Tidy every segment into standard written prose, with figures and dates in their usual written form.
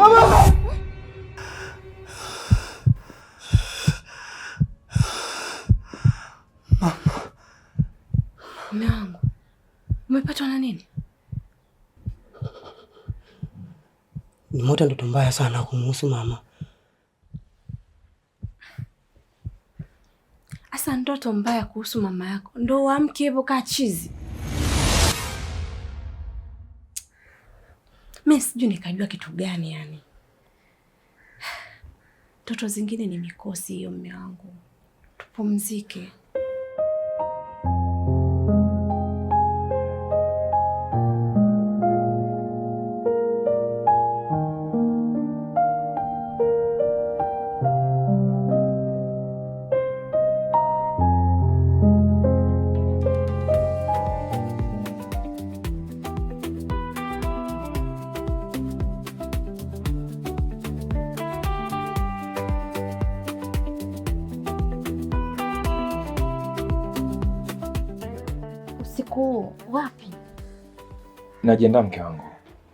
Mama! Mume wangu, umepatwa na nini? Nimeota ndoto mbaya sana kumhusu mama. Asa ndoto mbaya kuhusu mama yako ndo uamke hivyo kaa chizi? Mimi sijui nikajua kitu gani yani. Ndoto zingine ni mikosi hiyo mume wangu. Tupumzike. Usiku wapi? Najiandaa mke wangu.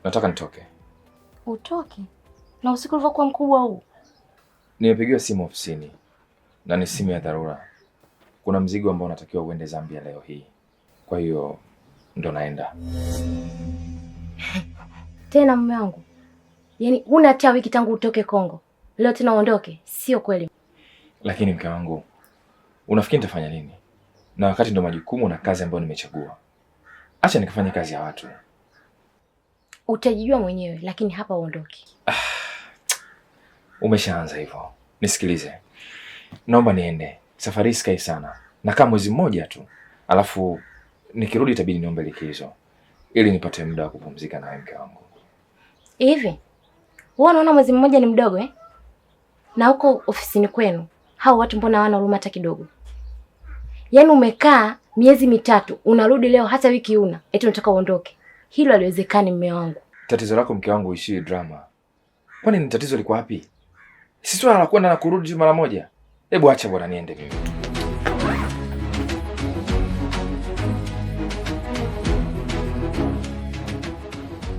Nataka nitoke. Utoke? Na usiku ulivyokuwa mkubwa huu? Nimepigiwa simu ofisini na ni simu ya dharura. Kuna mzigo ambao unatakiwa uende Zambia leo hii. Kwa hiyo ndo naenda. Tena mume wangu. Yaani huna hata wiki tangu utoke Kongo. Leo tena uondoke? Sio kweli. Lakini mke wangu, unafikiri nitafanya nini? Na wakati ndo majukumu na kazi ambayo nimechagua. Acha nikafanye kazi ya watu. Utajijua mwenyewe, lakini hapa uondoke. Umeshaanza hivyo. Nisikilize. Naomba niende. Safari sikai sana. Nakaa mwezi mmoja tu. Alafu nikirudi itabidi niombe likizo ili nipate muda wa kupumzika na mke wangu. Hivi? Wewe unaona mwezi mmoja ni mdogo eh? Na huko ofisini kwenu, hao watu mbona hawana huruma hata kidogo? Yaani umekaa miezi mitatu, unarudi leo hata wiki una, eti unataka uondoke. Hilo haliwezekani mume wangu. Tatizo lako mke wangu ishii drama. Kwani ni tatizo liko wapi? Si swala la kwenda na kurudi mara moja. Hebu acha bwana niende mimi.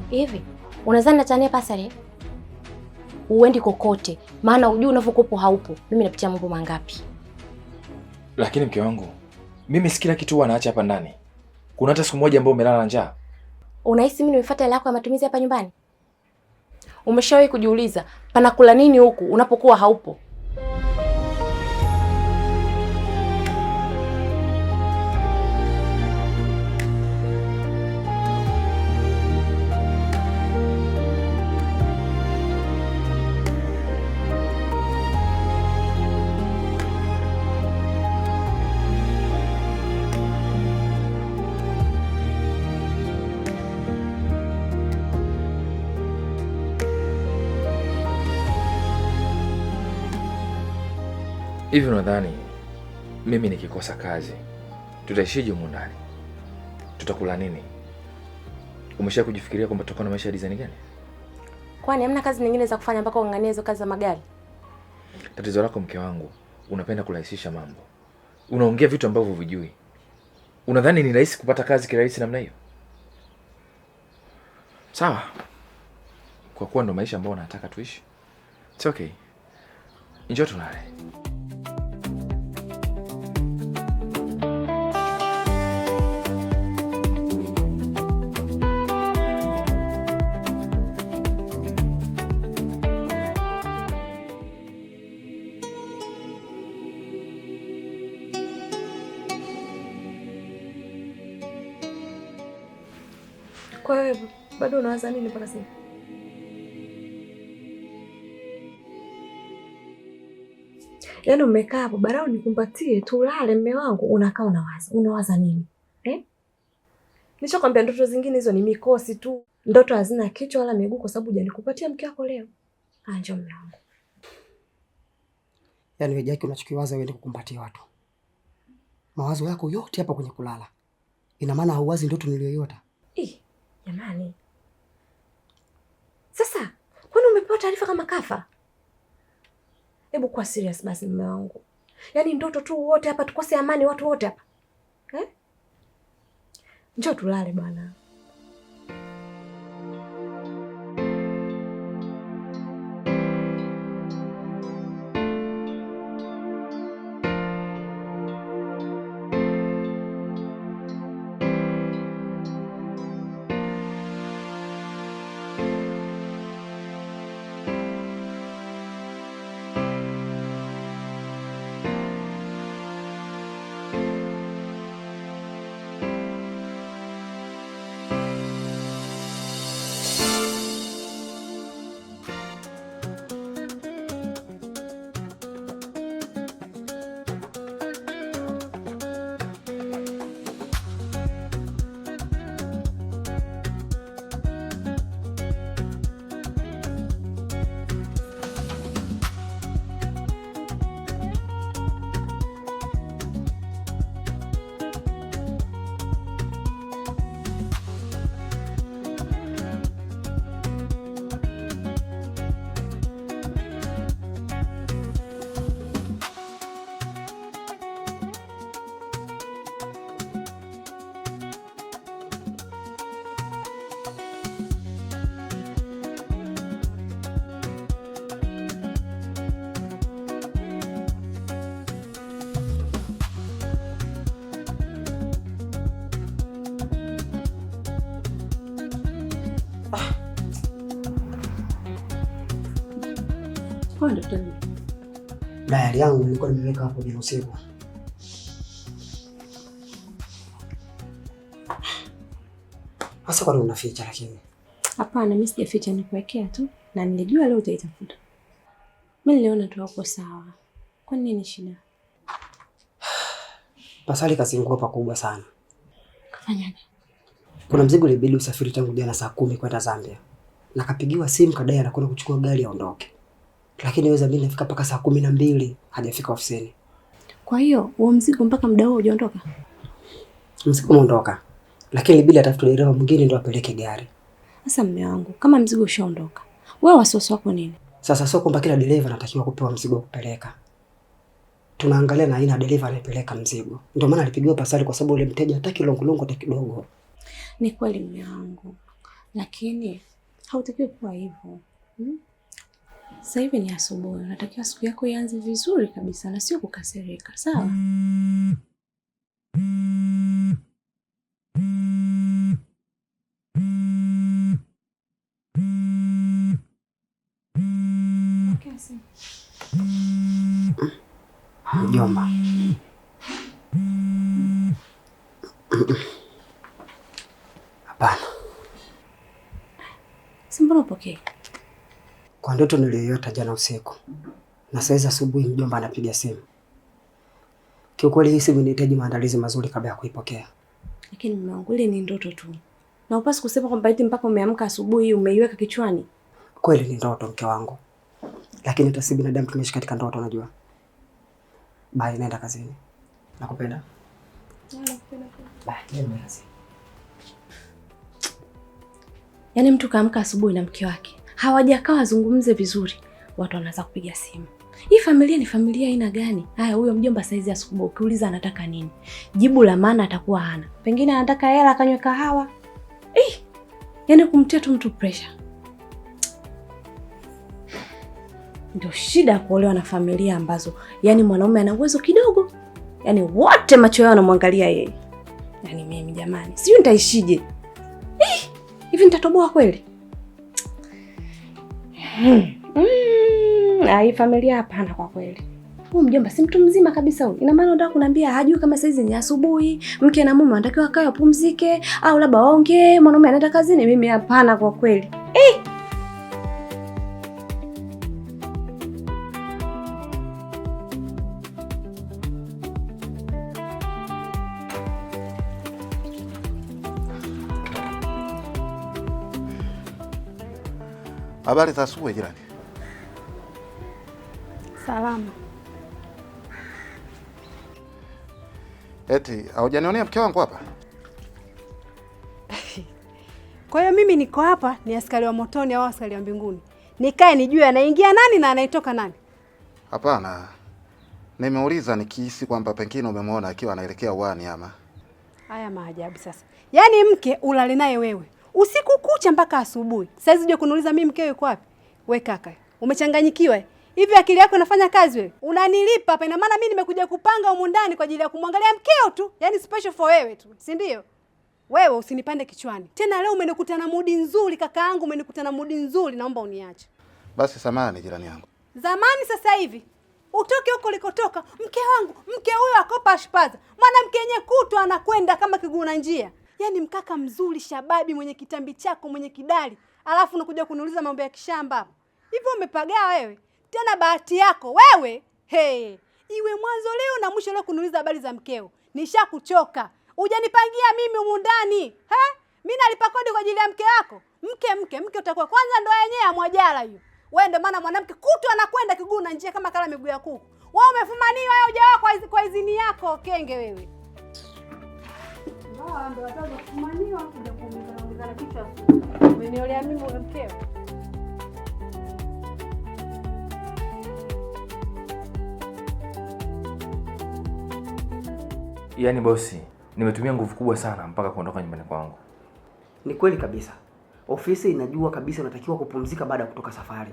Hivi, unadhani natania pasari? Uendi kokote, maana hujui unavyokupo haupo. Mimi napitia mambo mangapi? Lakini mke wangu, mimi si kila kitu huwa naacha hapa ndani. Kuna hata siku moja ambayo umelala na njaa. Unahisi mimi nimefuata hela yako ya matumizi hapa nyumbani? Umeshawahi kujiuliza panakula nini huku unapokuwa haupo? Hivi unadhani mimi nikikosa kazi tutaishije humu ndani? Tutakula nini? Umesha kujifikiria kwamba tutakuwa na maisha ya design gani? Kwani hamna kazi nyingine za kufanya mpaka unganganie hizo kazi za magari? Tatizo lako mke wangu, unapenda kurahisisha mambo. Unaongea vitu ambavyo huvijui. Unadhani ni rahisi kupata kazi kirahisi namna hiyo? Sawa. Kwa kuwa ndo maisha ambayo nataka tuishi. It's okay. Njoo tulale. Kwa hiyo bado unawaza nini mpaka sasa? Yaani umekaa hapo barau nikumbatie tulale mume wangu, unakaa unawaza nini? Nishakwambia ndoto zingine hizo ni mikosi tu. Ndoto hazina kichwa wala miguu kwa sababu hujanikupatia mke wako leo. Njoo mume wangu. Yaani wewe Jackie unachokiwaza wewe ni kukumbatia watu. Mawazo yako yote hapa kwenye kulala. Ina maana hauwazi ndoto niliyoiota. Jamani. Sasa, kwani umepewa taarifa kama kafa? Hebu kuwa serious basi mume wangu. Yaani ndoto tu wote hapa tukose amani watu wote hapa. Njoo tulale bwana. Kwa ndo tena. Diary yangu nilikuwa nimeweka hapo jana usiku. Sasa kwa nini unaficha lakini? Hapana, mimi sijaficha, nikuwekea tu na nilijua leo utaitafuta. Mimi niliona tu uko sawa. Kwa nini shida? Pasali kazingua pakubwa sana. Kafanyaje? Kuna mzigo ulibidi usafiri tangu jana saa 10 kwenda Zambia. Na kapigiwa simu kadai anakwenda kuchukua gari aondoke. Lakini wewe mimi nafika mpaka saa 12 hajafika ofisini. Kwa hiyo huo mzigo mpaka muda huo hujaondoka? Mzigo umeondoka. Lakini ilibidi atafute dereva mwingine ndio apeleke gari. Sasa mume wangu, kama mzigo ushaondoka, wewe wasiwasi wako nini? Sasa sio kwamba kila dereva anatakiwa kupewa mzigo wa kupeleka. Tunaangalia na aina dereva anayepeleka mzigo. Ndio maana alipigiwa Pasali kwa sababu ule mteja hataki longo hata kidogo. Ni kweli mume wangu. Lakini hautakiwi kuwa hivyo. Sasa hivi ni asubuhi, unatakiwa siku yako ianze vizuri kabisa na sio kukasirika, sawa? Mjomba. Hapana. Mbona upokee? Kwa ndoto niliyoyota jana usiku. Na sasa asubuhi mjomba anapiga simu. Kiukweli hii simu inahitaji maandalizi mazuri kabla ya kuipokea. Lakini mume wangu, ile ni ndoto tu. Na upasi kusema kwamba eti mpaka umeamka asubuhi umeiweka kichwani. Kweli ni ndoto mke wangu. Lakini hata si binadamu tumeishi katika ndoto unajua. Bye, naenda kazini. Nakupenda. Nakupenda. Bye, nenda kazini. Yaani mtu kaamka asubuhi na mke wake, hawajakaa wazungumze vizuri, watu wanaanza kupiga simu. Hii familia ni familia aina gani? Haya, huyo mjomba saizi asubuhi ukiuliza anataka nini, jibu la maana atakuwa hana. Pengine anataka hela akanywe kahawa. Yaani kumtia tu mtu pressure. Ndio shida kuolewa na familia ambazo yaani mwanaume ana uwezo kidogo, yaani wote macho yao yanamwangalia yeye. Yaani mimi jamani, sijui nitaishije. Hivi nitatoboa kweli? Hii familia hapana kwa kweli. Huyu mjomba si mtu mzima kabisa huyu. Ina maana unataka kuniambia hajui kama saizi ni asubuhi, mke na mume wanatakiwa wakae wapumzike au labda waongee, mwanaume anaenda kazini? Mimi hapana kwa kweli. Habari za asubuhi jirani. Salama. Eti, haujanionea mke wangu hapa? Kwa hiyo mimi niko hapa ni askari wa motoni au askari wa mbinguni? Nikae nijue anaingia nani na anaitoka nani? Hapana. Nimeuliza nikihisi kwamba pengine umemwona akiwa anaelekea uani ama. Haya maajabu sasa. Yaani mke ulale naye wewe usiku kucha mpaka asubuhi. Sasa hizi je kuniuliza mimi mkeo yuko wapi? We kaka, umechanganyikiwa. Hivi akili yako inafanya kazi wewe? Unanilipa hapa, ina maana mimi nimekuja kupanga humu ndani kwa ajili ya kumwangalia mkeo tu. Yaani special for wewe tu, si ndio? Wewe usinipande kichwani. Tena leo umenikuta na mudi nzuri kakaangu, umenikuta na mudi nzuri, naomba uniache. Basi samahani jirani yangu. Zamani sasa hivi. Utoke huko ulikotoka. Mke wangu, mke huyo akopa ashpaza. Mwanamke yenye kutu anakwenda kama kiguna njia. Yaani mkaka mzuri shababi mwenye kitambi chako mwenye kidali. Alafu unakuja kuniuliza mambo ya kishamba hapo. Hivyo umepagaa wewe. Tena bahati yako wewe. Iwe mwanzo leo na mwisho leo kuniuliza habari za mkeo. Nishakuchoka. Hujanipangia mimi humu ndani. Mimi nalipa kodi kwa ajili ya mke wako. Mke utakuwa kwanza ndo yenyewe ya Mwajala hiyo. Wewe ndo maana mwanamke kutu anakwenda kiguu na njia kama kala miguu ya kuku. Wewe umefumaniwa wewe hujawa kwa idhini yako kenge wewe. Ndo wataanza kufumaniwa kuja kuongeza kichwa. Umeniolea mimi mkeo. Yaani bosi, nimetumia nguvu kubwa sana mpaka kuondoka nyumbani kwangu. Ni kweli kabisa. Ofisi inajua kabisa unatakiwa kupumzika baada ya kutoka safari.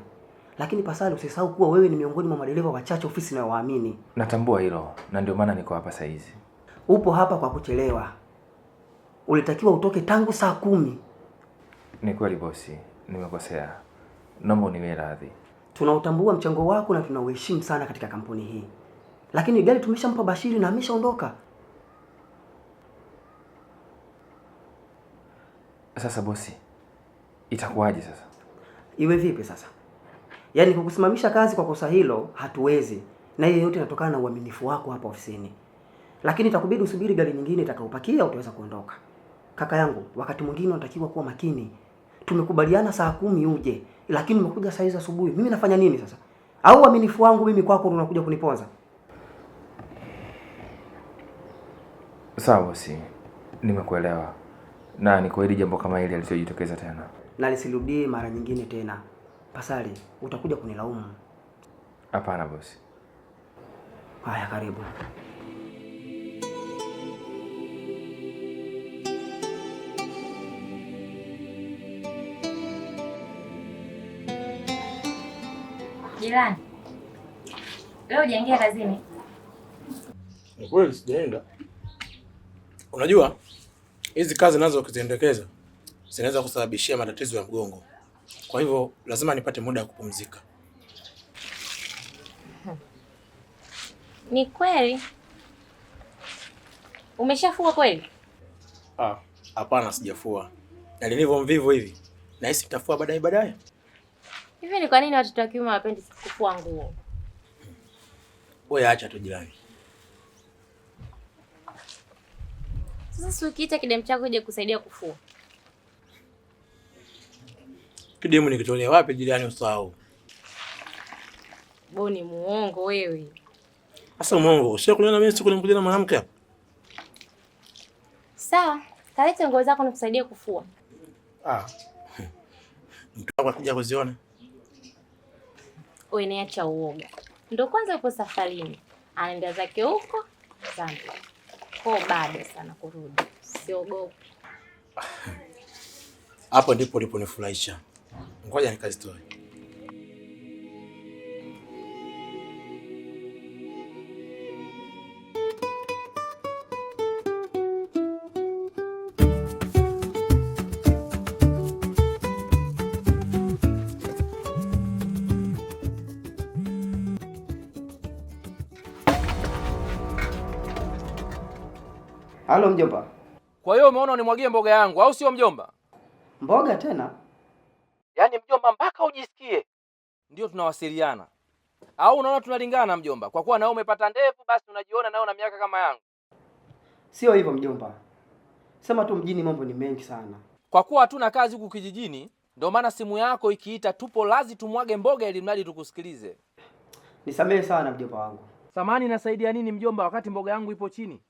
Lakini Pasali, usisahau kuwa wewe ni miongoni mwa madereva wachache ofisi inayowaamini. Natambua hilo na ndio maana niko hapa saa hizi. Upo hapa kwa kuchelewa. Ulitakiwa utoke tangu saa 10. Ni kweli bosi, nimekosea. Naomba uniwie radhi. Tunautambua mchango wako na tunauheshimu sana katika kampuni hii. Lakini gari tumeshampa Bashiri na ameshaondoka. Sasa bosi, itakuwaje sasa? Iwe vipi sasa? Yaani kukusimamisha kazi kwa kosa hilo hatuwezi. Na hiyo yote inatokana na uaminifu wako hapa ofisini. Lakini itakubidi usubiri gari nyingine itakayopakia utaweza kuondoka. Kaka yangu, wakati mwingine unatakiwa kuwa makini. Tumekubaliana saa 10 uje, lakini umekuja saa hizo asubuhi. Mimi nafanya nini sasa? Au uaminifu wangu mimi kwako unakuja kunipoza? Sawa bosi, nimekuelewa. Na ni kweli jambo kama hili alisojitokeza tena. Na lisirudie mara nyingine tena. Pasali, utakuja kunilaumu. Hapana bosi. Haya, karibu. Jirani, leo hujaingia kazini? Ni kweli sijaenda. Unajua hizi kazi nazo ukiziendekeza zinaweza kusababishia matatizo ya mgongo. Kwa hivyo lazima nipate muda wa kupumzika. Ni kweli? Umeshafua kweli? Hapana, sijafua. Na nilivyo mvivu hivi, nahisi nitafua baadaye. Hivi ni kwa nini watoto wa kiume hawapendi kufua nguo? Wewe acha tu jirani. Sasa si ukiita kidemu chako ije kusaidia kufua. Kidemu nikitolea wapi jirani usahau? Boni muongo wewe. Sasa muongo, sio kuliona mimi siku nimekuja na mwanamke hapa. Sawa, kaleta nguo zako nikusaidie kufua. Mtu wako akija kuziona. Wewe niacha uoga. Ndio kwanza upo safarini. Anaenda zake huko Zambia. Kwa bado sana kurudi. Siogopi. Hapo ndipo uliponifurahisha. Ngoja nikazitoe. Halo mjomba. Kwa hiyo umeona unimwagie mboga yangu au sio mjomba? Mboga tena? Yaani mjomba mpaka ujisikie ndio tunawasiliana. Au unaona tunalingana mjomba? Kwa kuwa na wewe umepata ndevu basi unajiona nao na miaka kama yangu. Sio hivyo mjomba. Sema tu mjini mambo ni mengi sana. Kwa kuwa hatuna kazi huku kijijini, ndio maana simu yako ikiita tupo lazi tumwage mboga ili mradi tukusikilize. Nisamehe sana mjomba wangu. Samani inasaidia nini mjomba wakati mboga yangu ipo chini?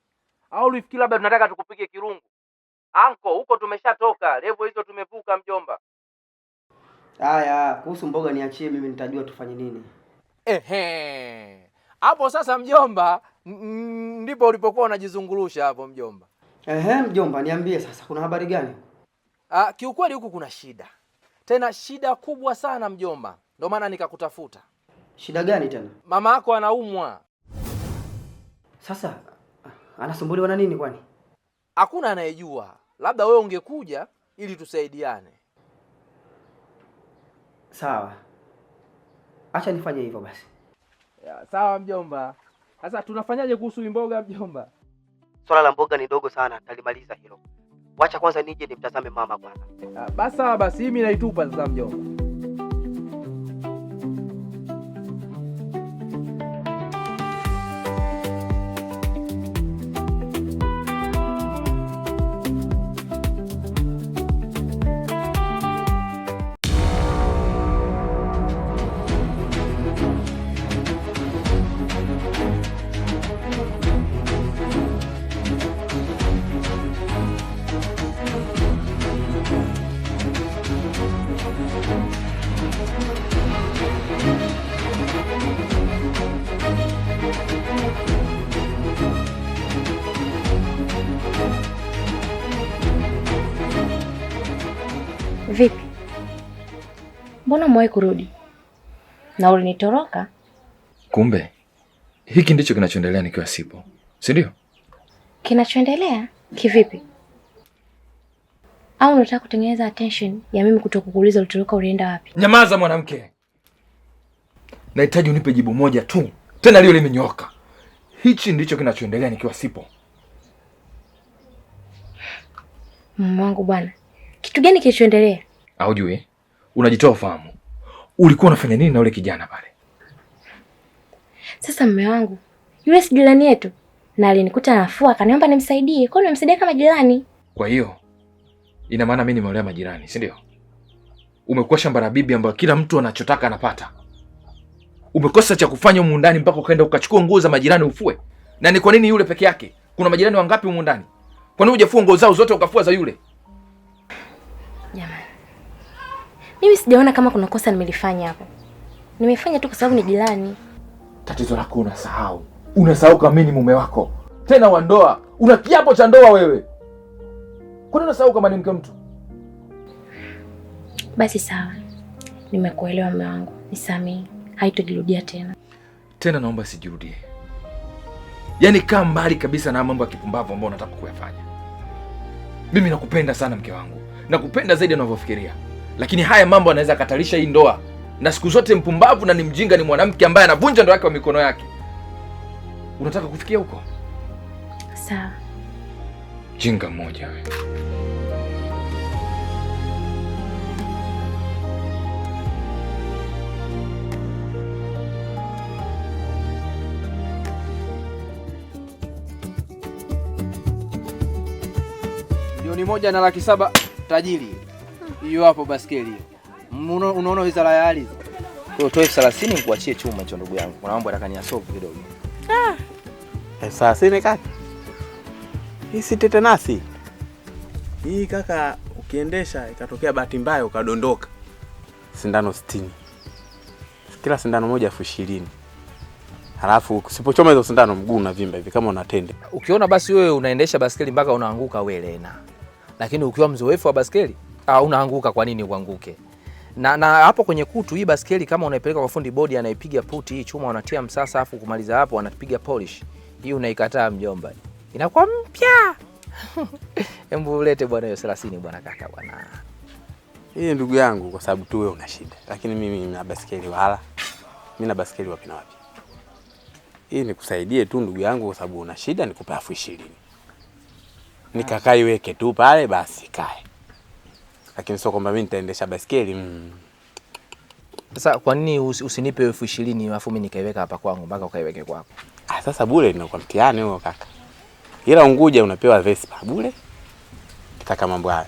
Au ulifikiri labda tunataka tukupige kirungu? Anko, huko tumeshatoka, level hizo tumevuka mjomba. Haya, kuhusu mboga niachie mimi, nitajua tufanye nini. Hapo sasa mjomba, ndipo ulipokuwa unajizungulusha hapo mjomba. Mjomba, niambie sasa kuna habari gani? Kiukweli huku kuna shida. Tena shida kubwa sana mjomba. Ndio maana nikakutafuta. Shida gani tena? Mama yako anaumwa. Sasa anasumbuliwa na nini kwani? Hakuna anayejua. Labda wewe ungekuja ili tusaidiane. Sawa. Acha nifanye hivyo basi. Sawa mjomba. Sasa tunafanyaje kuhusu mboga mjomba? Swala la mboga ni dogo sana, talimaliza hilo. Wacha kwanza nije nimtazame mama kwanza. Basi mimi naitupa sasa mjomba. Vipi? Mbona umewahi kurudi? Na ulinitoroka? Kumbe hiki ndicho kinachoendelea nikiwa sipo, si ndio? Kinachoendelea? Kivipi? Au unataka kutengeneza attention ya mimi kutokukuuliza ulitoroka ulienda wapi? Nyamaza mwanamke. nahitaji unipe jibu moja tu, tena lio limenyooka. Hichi ndicho kinachoendelea nikiwa sipo. Mume wangu bwana, kitu gani kilichoendelea? Haujui? Unajitoa ufahamu. Ulikuwa unafanya nini na yule kijana pale? Sasa mume wangu, yule si jirani yetu, na alinikuta nafua akaniomba nimsaidie. Kwa nini nimsaidie kama jirani? Kwa hiyo ina maana mimi nimeolea majirani, si ndio? Umekuwa shamba la bibi ambayo kila mtu anachotaka anapata. Umekosa cha kufanya humu ndani mpaka ukaenda ukachukua nguo za majirani ufue. Na ni kwa nini yule peke yake? Kuna majirani wangapi humu ndani? Kwa nini hujafua nguo zao zote ukafua za yule? Jamani, mimi sijaona kama kuna kosa nimelifanya hapo. Nimefanya tu kwa sababu ni jirani. Tatizo lako unasahau. Unasahau kama mimi ni mume wako. Tena wa ndoa. Una kiapo cha ndoa wewe. Kwa nini unasahau kama ni mke mtu? Basi sawa. Nimekuelewa mume wangu. Nisamehe. Haitojirudia tena. Tena naomba sijirudie. Yaani kaa mbali kabisa na mambo ya kipumbavu ambayo unataka kuyafanya. Mimi nakupenda sana mke wangu. Nakupenda zaidi unavyofikiria. Lakini haya mambo yanaweza katarisha hii ndoa. Na siku zote mpumbavu na ni mjinga ni mwanamke ambaye anavunja ndoa yake kwa mikono yake. Unataka kufikia huko? Sawa. Jinga mmoja wewe. Milioni 1,700,000 tajiri. Hiyo hapo baskeli. Unaona wizara ya ardhi. Wewe utoe 30 nikuachie chuma hicho ndugu yangu. Kuna mambo yatakania sofu kidogo. Sasa ni kaka. Hii si tetenasi. Hii kaka ukiendesha ikatokea bahati mbaya ukadondoka. Sindano 60. Kila sindano moja 20,000. Halafu usipochoma hizo sindano mguu unavimba hivi kama unatende. Ukiona basi wewe unaendesha baskeli mpaka unaanguka wewe Lena. Lakini ukiwa mzoefu wa baskeli, unaanguka kwa nini uanguke? Na hapo kwenye kutu hii baskeli kama unaipeleka kwa fundi bodi anaipiga puti hii chuma unatia msasa afu kumaliza hapo anapiga polish. Hii unaikataa mjomba. Inakuwa mpya. Hebu ulete bwana hiyo 30 bwana kaka bwana. Hii ndugu yangu kwa sababu tu wewe una shida. Lakini mimi nina baskeli wala. Mimi na baskeli wapi na wapi. Hii nikusaidie tu ndugu yangu kwa sababu una shida nikupe 20,000. Nikakai weke tu pale basi kae. Lakini sio kwamba mimi nitaendesha baskeli. Sasa kwa nini usinipe 20,000 alafu mimi nikaiweka hapa kwangu mpaka ukaiweke kwako? Sasa bure inakuwa mtihani huo kaka. Ila Unguja unapewa Vespa bure. Kitaka mambo hayo.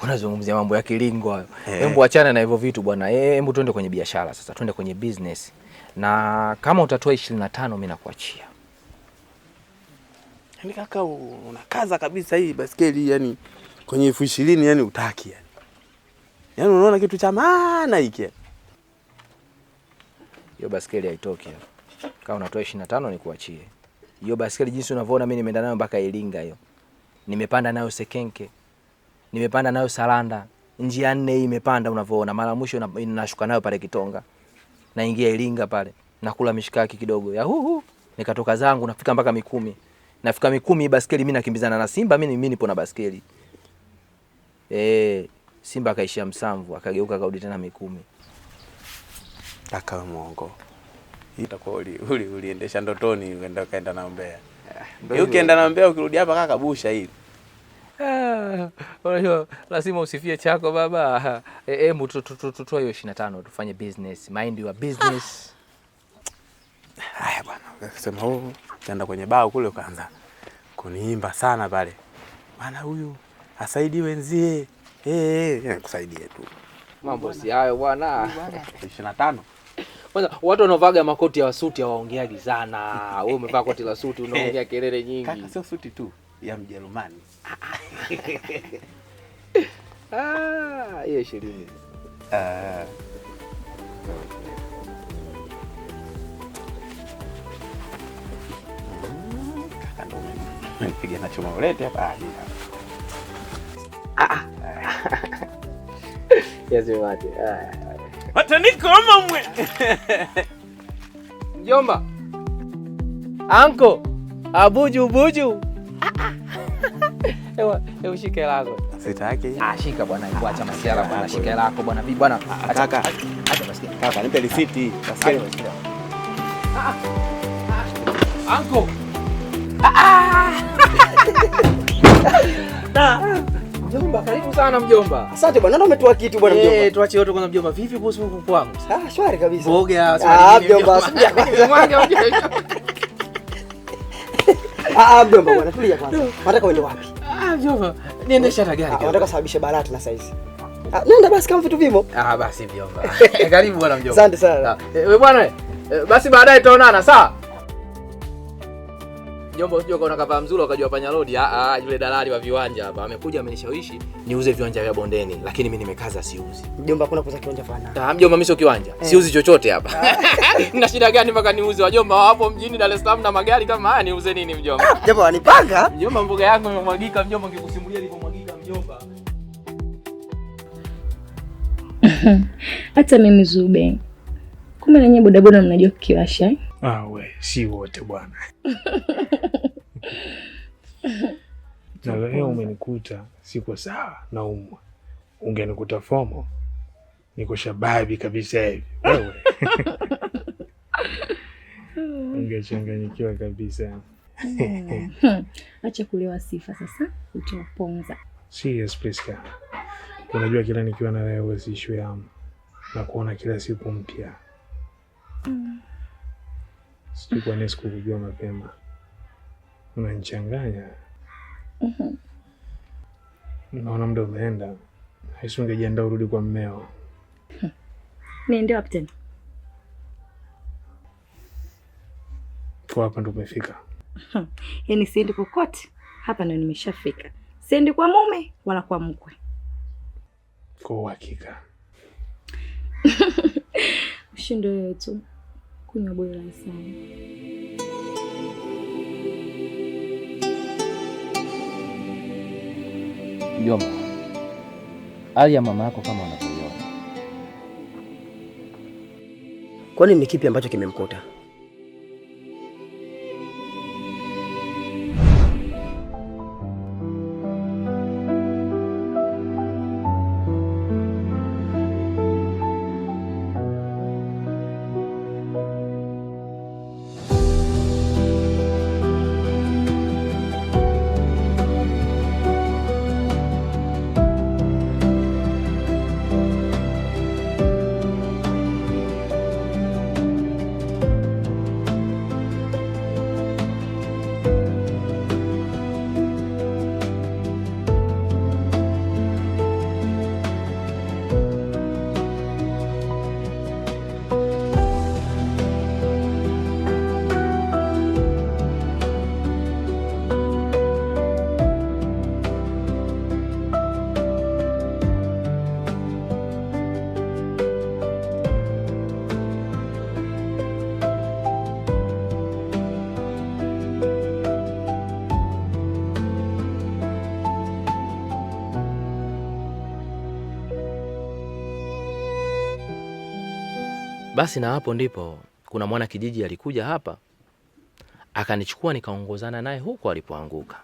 Unazungumzia mambo ya kilingo hayo. Hebu achana na hivyo vitu bwana. Hebu twende kwenye biashara sasa. Twende kwenye business. Na kama utatoa 25 mimi nakuachia. Yaani kaka unakaza kabisa hii baskeli yani kwenye 20,000 yani utaki yani. Yaani unaona kitu cha maana hiki. Hiyo baskeli haitoki. Kama unatoa 25 nikuachie. Hiyo baskeli jinsi unavyoona mimi nimeenda nayo mpaka Iringa hiyo. Nimepanda nayo Sekenke. Nimepanda nayo Salanda. Njia 4 hii imepanda unavyoona. Mara mwisho ninashuka nayo pale Kitonga. Naingia Iringa pale. Nakula mishikaki kidogo. Ya nikatoka zangu nafika mpaka Mikumi. Nafika Mikumi baskeli mimi nakimbizana na Simba mimi nipo na baskeli. Simba akaishia Msamvu akageuka akarudi tena Mikumi. Kaka mwongo. Itakuwa uliendesha ndotoni ukaenda na Mbeya. Ukienda na Mbeya ukirudi hapa kaka busha hili. Unajua lazima usifie chako baba. Hebu tutoe hiyo 25 tufanye business. Mind your business. Haya bwana, ukasema ukaenda kwenye bao kule ukaanza kuniimba sana pale. Maana huyu asaidie wenzie. Nikusaidie tu. Mambo si hayo bwana. 25. Kwanza watu wanaovaga makoti ya suti hawaongeagi sana. Wewe umevaa koti la suti unaongea kelele nyingi. Kaka sio suti tu ya Mjerumani. Hiyo 20. Kaka ndo nipiga na chuma ulete hapa. Yes mate. Wataniko mwe. Mjomba. Anko. Abuju. Hebu shika lako. Sitaki. Shika bwana, acha masiala bwana, shika lako bwana. Bibi bwana. Kaka. Acha basi. Kaka, nipe risiti. Baskeli. Anko. Mjomba, karibu sana mjomba. Asante bwana, naona umetoa kitu bwana mjomba. Tuache yote kwanza mjomba. Vipi kuhusu huku kwangu? Shwari kabisa. Boga, mjomba, sija kwanza. Mjomba bwana, tulia kwanza. Unataka uende wapi? Mjomba, niendesha na gari. Unataka sababisha balaa na saizi. Nenda basi kama vitu vimo. Basi mjomba. Karibu bwana mjomba. Asante sana. Wewe bwana, basi baadaye tutaonana, sawa? Mjomba, usije ukaona kavaa mzuri ukajua panya road. Yule dalali wa viwanja hapa amekuja amenishawishi niuze viwanja vya bondeni, lakini mimi nimekaza siuzi. Mjomba, kuna kuuza kiwanja fana. Mjomba, mimi sio kiwanja. Siuzi chochote hapa. Nina shida gani mpaka niuze? Wajomba hapo mjini Dar es Salaam na magari kama haya niuze nini mjomba? Mjomba wanipanga? Mjomba, mboga yangu imemwagika mjomba, ngikusimulia ilipomwagika mjomba. Hata mimi Zube. Kumbe nanyi bodaboda mnajua kukiwasha. We, si wote bwana. Na leo umenikuta siko sawa na umwa. Ungenikuta fomo. Niko shababi kabisa hivi. Wewe. Ungechanganyikiwa kabisa. Acha kulewa sifa sasa, utaponza. Serious Priska. Unajua kila nikiwa na wewe siishwi hamu na kuona kila siku mpya. Sikuwa nesi kukujua mapema. Unanichanganya. Naona muda umeenda. Haisi ungejiandaa urudi kwa mmeo. Niende wapi tena? Kwa hapa ndo umefika. Yaani siendi kokote. Hapa ndo nimeshafika. Siendi kwa mume wala kwa mkwe. Kwa uhakika. Ushindo wewe tu. Kunywa bora sana. Mjomba, hali ya mama yako kama unavyoiona. Kwani ni kipi ambacho kimemkuta? Basi na hapo ndipo kuna mwana kijiji alikuja hapa akanichukua nikaongozana naye huko alipoanguka.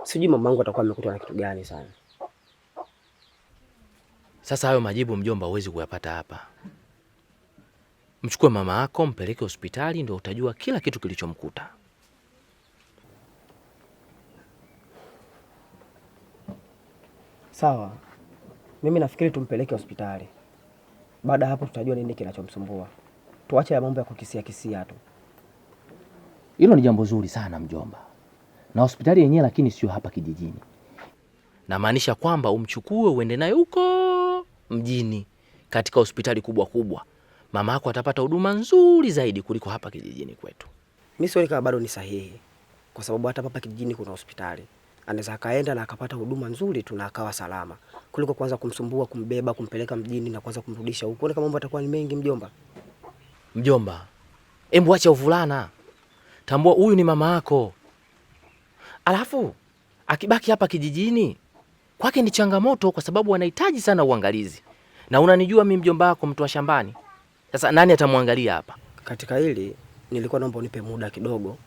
Sijui mamangu atakuwa amekutwa na kitu gani sana. Sasa hayo majibu mjomba huwezi kuyapata hapa. Mchukue mama yako mpeleke hospitali ndio utajua kila kitu kilichomkuta. Sawa. Mimi nafikiri tumpeleke hospitali. Baada hapo tutajua nini kinachomsumbua. Tuache ya mambo ya kukisia tu. Hilo ni jambo zuri sana mjomba. Na hospitali yenyewe lakini sio hapa kijijini. Na maanisha kwamba umchukue uende naye huko mjini katika hospitali kubwa kubwa. Mama yako atapata huduma nzuri zaidi kuliko hapa kijijini kwetu. Mimi sioni kama bado ni sahihi. Kwa sababu hata hapa kijijini kuna hospitali. Anaweza akaenda na akapata huduma nzuri tu na akawa salama. Kuliko kwanza kumsumbua, kumbeba, kumpeleka mjini na kwanza kumrudisha huko. Kama mambo atakuwa ni mengi mjomba. Mjomba, hebu acha uvulana. Tambua huyu ni mama yako. Alafu akibaki hapa kijijini kwake ni changamoto kwa sababu anahitaji sana uangalizi. Na unanijua mimi mjomba wako mtu wa shambani. Sasa nani atamwangalia hapa? Katika hili nilikuwa naomba unipe muda kidogo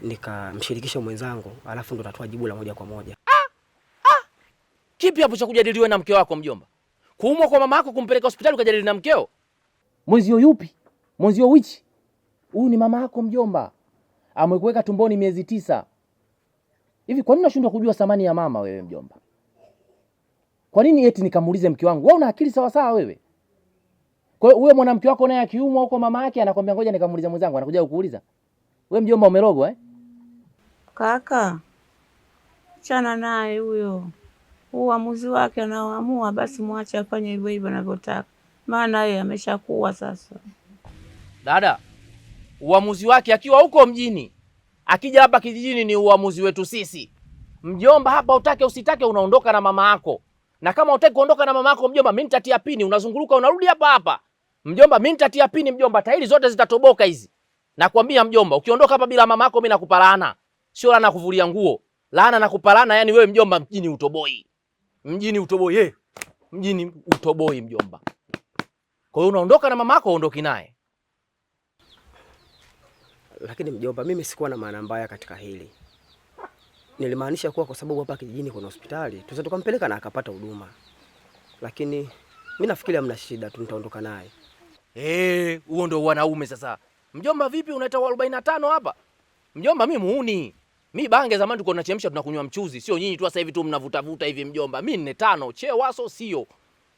nikamshirikisha mwenzangu, alafu ndo natoa jibu la moja kwa moja. Kipi hapo cha kujadiliwa na mke wako mjomba? Kuumwa kwa mama yako kumpeleka hospitali ukajadili na mkeo? Mwenzio yupi? Mwenzio wichi? Huyu ni mama yako mjomba. Amekuweka tumboni miezi 9. Hivi kwa nini unashindwa kujua thamani ya mama wewe mjomba? Kwa nini eti nikamuulize mke wangu? Wewe una akili sawa sawa wewe? Kwa hiyo wewe mwanamke wako naye akiumwa huko mama yake anakwambia ngoja nikamuulize mwenzangu, anakuja kukuuliza. Wewe mjomba umerogwa eh? Kaka, chana naye huyo. Uamuzi wake anaoamua, basi mwache afanye hivyo hivyo anavyotaka. Maana yeye ameshakuwa sasa. Dada, uamuzi wake akiwa huko mjini. Akija hapa kijijini ni uamuzi wetu sisi. Mjomba hapa utake usitake unaondoka na mama yako. Na kama utaki kuondoka na mama yako mjomba, mimi nitatia pini, unazunguluka unarudi hapa hapa. Mjomba, mimi nitatia pini mjomba, tairi zote zitatoboka hizi. Nakwambia mjomba, ukiondoka hapa bila mama yako mimi nakupa laana. Sio laana kuvulia nguo. Laana nakupa laana, yani wewe mjomba mjini utoboi. Mjini utoboi, mjini utoboi mjomba. Kwa hiyo unaondoka na mama yako, uondoki naye. Lakini mjomba, mimi sikuwa na maana mbaya katika hili. Nilimaanisha kuwa kwa sababu hapa kijijini kuna hospitali, tunaweza tukampeleka na akapata huduma. Lakini mimi nafikiri hamna shida, tutaondoka naye. Huo ndio wanaume sasa. Mjomba vipi unaita 45 hapa? Mjomba mimi muuni. Mimi bange zamani tulikuwa tunachemsha tunakunywa mchuzi. Sio nyinyi tu sasa hivi tu mnavuta hivi mjomba. Mimi 45, chewaso sio.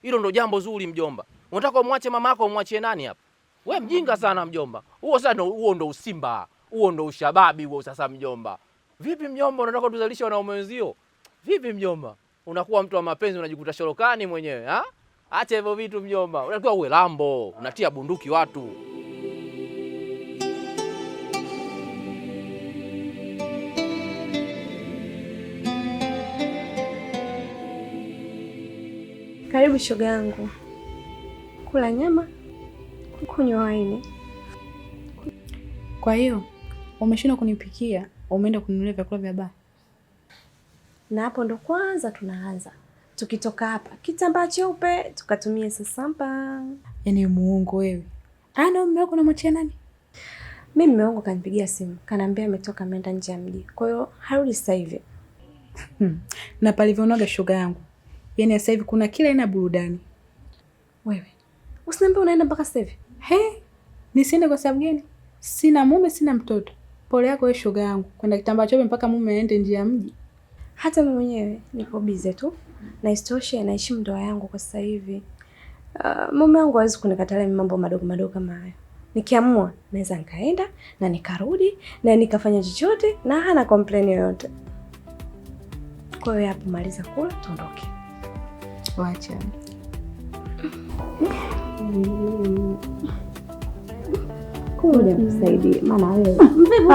Hilo ndio jambo zuri mjomba. Unataka umwache mamako umwachie nani hapa? We mjinga sana mjomba. Huo sasa huo ndo usimba. Huo ndo ushababi huo sasa mjomba. Vipi mjomba unataka tuzalishe wanaume wenzio? Vipi mjomba? Unakuwa mtu wa mapenzi unajikuta shorokani mwenyewe, ha? Acha hivyo vitu mjomba. Unatakiwa uwe Lambo, unatia bunduki watu. Karibu shoga yangu. Kula nyama, kunywa waini. Kwa hiyo umeshindwa kunipikia, umeenda kununulia vyakula vya baa. Na hapo ndo kwanza tunaanza. Tukitoka hapa kitambaa cheupe tukatumie sasamba. Yaani muongo wewe. Ana mume wako unamwachia nani? Mimi mume wangu kanipigia simu, kaniambia ametoka ameenda nje ya mji. Kwa hiyo harudi sasa hivi. Na palivyonoga shoga yangu. Yaani sasa hivi kuna kila aina burudani. Wewe, usiniambie unaenda mpaka sasa hivi. Nisiende kwa sababu gani? Sina mume, sina mtoto. Pole yako wewe shoga yangu. Kwenda kitambaa chope mpaka mume aende nje ya mji. Hata mimi mwenyewe nipo busy tu. Na istoshe naheshimu ndoa yangu kwa sasa hivi. Mume wangu hawezi kunikatalia mambo madogo madogo kama hayo. Nikiamua naweza nikaenda na nikarudi na nikafanya chochote na hana complain yoyote. Kwa hiyo hapo maliza kula tuondoke. Wacha. Kuja msaidie maana wewe. Mvivu.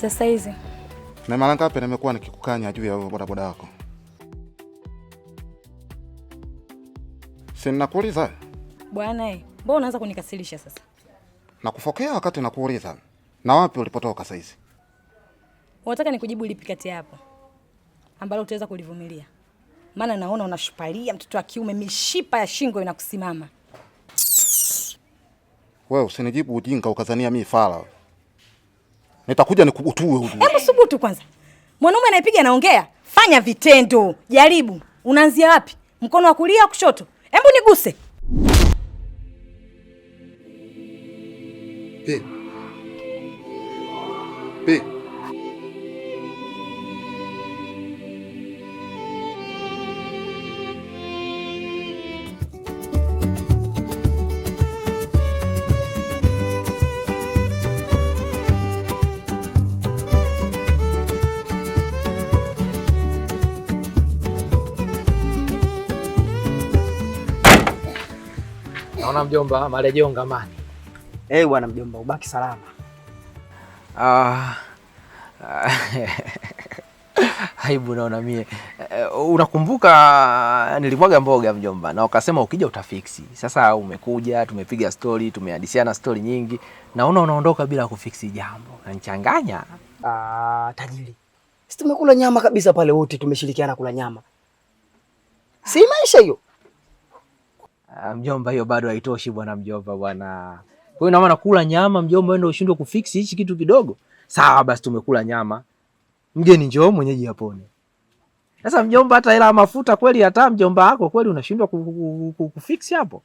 Sasa hizi. Na mara ngapi nimekuwa nikikukanya juu ya bodaboda yako? Si nakuuliza. Bwana mbona unaanza kunikasilisha sasa? Nakufokea wakati nakuuliza. Na wapi ulipotoka sasa hizi? Unataka nikujibu lipi kati hapo? Ambalo utaweza kulivumilia. Maana naona unashupalia mtoto wa kiume, mishipa ya shingo inakusimama. Wewe usinijibu ujinga ukazania mimi fala. Nitakuja nikubutue huko. Hebu subutu kwanza. Mwanaume anayepiga anaongea, fanya vitendo. Jaribu. Unaanzia wapi? Mkono wa kulia au kushoto? Hebu niguse. Pe. Naona mjomba marejeo ngamani. Bwana mjomba, ubaki salama. Aibu naona mie. Unakumbuka nilimwaga mboga mjomba na ukasema ukija utafiksi. Sasa umekuja, tumepiga story, tumehadisiana story nyingi. Naona unaondoka bila kufiksi jambo. Unanichanganya. Tajiri. Si tumekula nyama kabisa pale, wote tumeshirikiana kula nyama. Si maisha hiyo. Mjomba, hiyo bado haitoshi bwana mjomba bwana. Kwa hiyo naona kula nyama mjomba, wewe ndio ushindwe kufiksi hichi kitu kidogo. Sawa basi tumekula nyama. Mgeni njoo mwenyeji yapone. Sasa mjomba, hata hela mafuta kweli hata mjomba wako kweli unashindwa kufiksi hapo?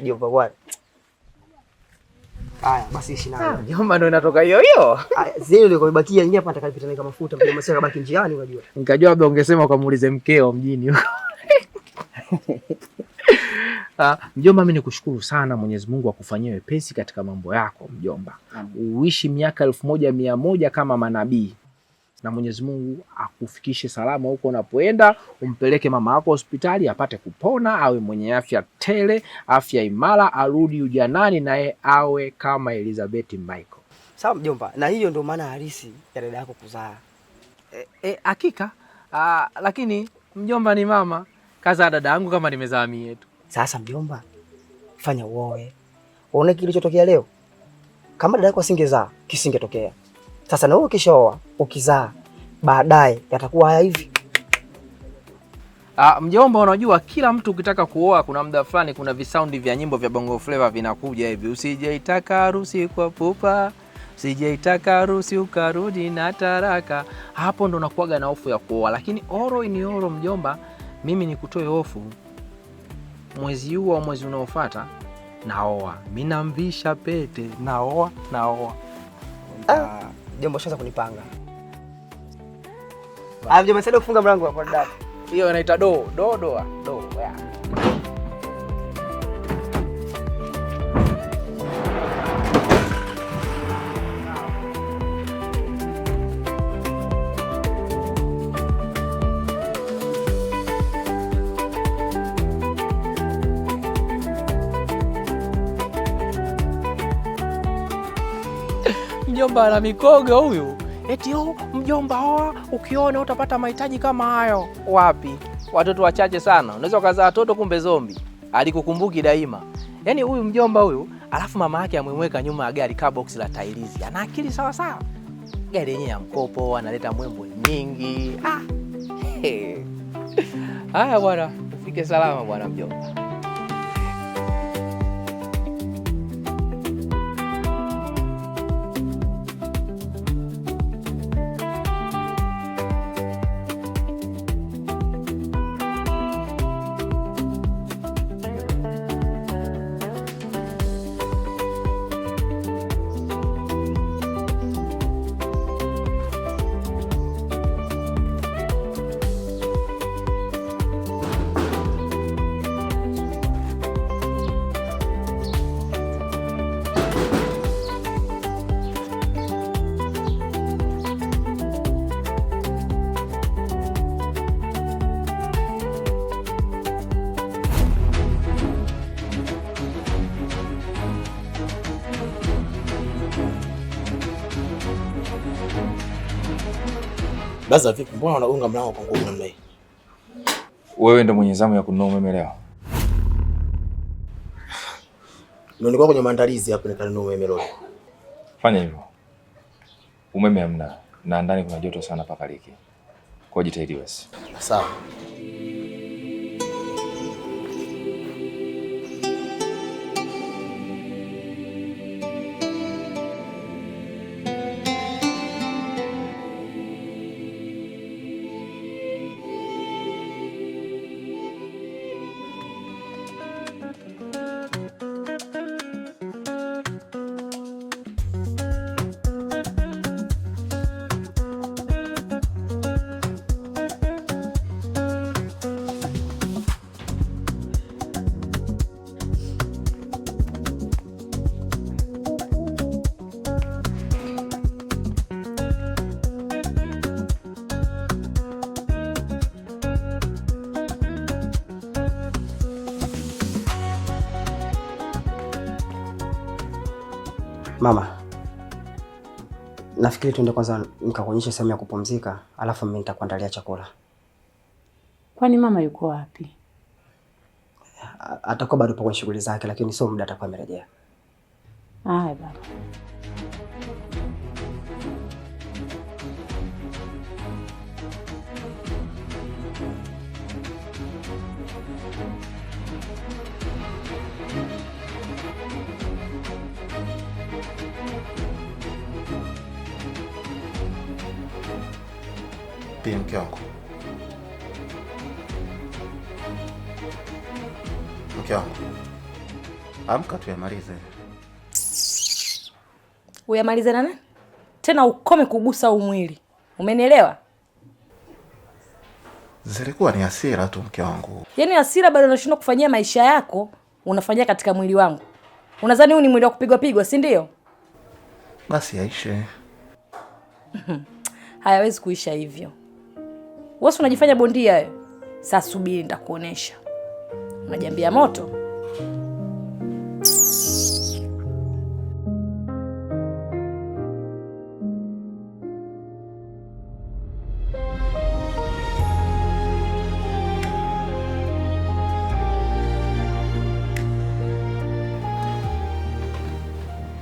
Mjomba bwana. Haya basi ishi nayo. Mjomba ndio inatoka hiyo hiyo. Zile ndio kubakia nyingine hapa atakapita nika mafuta mjomba, sasa kabaki njiani unajua. Nikajua labda ungesema ukamuulize mkeo mjini huko. Mjomba, mimi nikushukuru sana, Mwenyezi Mungu akufanyie wepesi katika mambo yako mjomba. Uishi miaka 1100 kama manabii. Na Mwenyezi Mungu akufikishe salama huko unapoenda, umpeleke mama yako hospitali apate kupona, awe mwenye afya tele, afya imara, arudi ujanani naye awe kama Elizabeth Michael. Sawa mjomba, na hiyo ndio maana halisi ya dada yako kuzaa. Hakika. Lakini mjomba ni mama, kaza dada yangu kama nimezaa mimi yetu. Sasa mjomba, fanya uoe. Uone kilichotokea leo. Kama dada yako asingezaa, kisingetokea. Sasa na wewe ukishaoa, ukizaa, baadaye yatakuwa haya hivi. Mjomba, unajua kila mtu ukitaka kuoa kuna muda fulani kuna visaundi vya nyimbo vya Bongo Flava vinakuja hivi. Usijeitaka harusi kwa pupa, usijeitaka harusi ukarudi na taraka. Hapo ndo nakuaga na hofu ya kuoa, lakini oro ni oro mjomba. Mimi nikutoe hofu. Mwezi huu au mwezi unaofuata naoa. Mimi namvisha pete, naoa. Mjomba sasa kunipanga. Mjomba sasa kufunga mlango hapo dada. Hiyo inaita do. Mjomba ana mikogo huyu. Eti mjomba oa, ukiona utapata mahitaji kama hayo. Wapi? Watoto wachache sana. Unaweza kuzaa watoto kumbe zombi. Alikukumbuki daima. Yaani huyu mjomba huyu, alafu mama yake amemweka nyuma ya gari car box la tailizi. Ana akili sawa sawa. Gari yenyewe ya mkopo, analeta mwembo nyingi. Haya bwana, ufike salama bwana mjomba. Baza vipi? Mbona unagonga mlango kwa nguvu namna hii? Wewe ndo mwenye zamu ya kununua umeme leo? Ndio nilikuwa kwenye maandalizi hapo nikanunua umeme leo. Fanya hivyo. Umeme hamna na ndani kuna joto sana paka liki. Kwa jitahidi basi. Sawa. Mama, nafikiri tuende kwanza nikakuonyesha sehemu ya kupumzika, alafu mimi nitakuandalia chakula. Kwani mama yuko wapi? Atakuwa bado kwenye shughuli zake, lakini sio muda atakuwa amerejea. Haya baba. Pia mke wangu. Mke wangu. Amka tuyamalize. Uyamalize na nani? Tena ukome kugusa umwili. Umenielewa? Zilikuwa ni hasira tu mke wangu. Yaani hasira bado unashindwa kufanyia maisha yako, unafanyia katika mwili wangu. Unadhani huu ni mwili wa kupigwa pigwa, si ndio? Basi yaishe. Hayawezi kuisha hivyo. Wewe unajifanya bondia wewe. Sasa subiri nitakuonesha. Unajambia moto.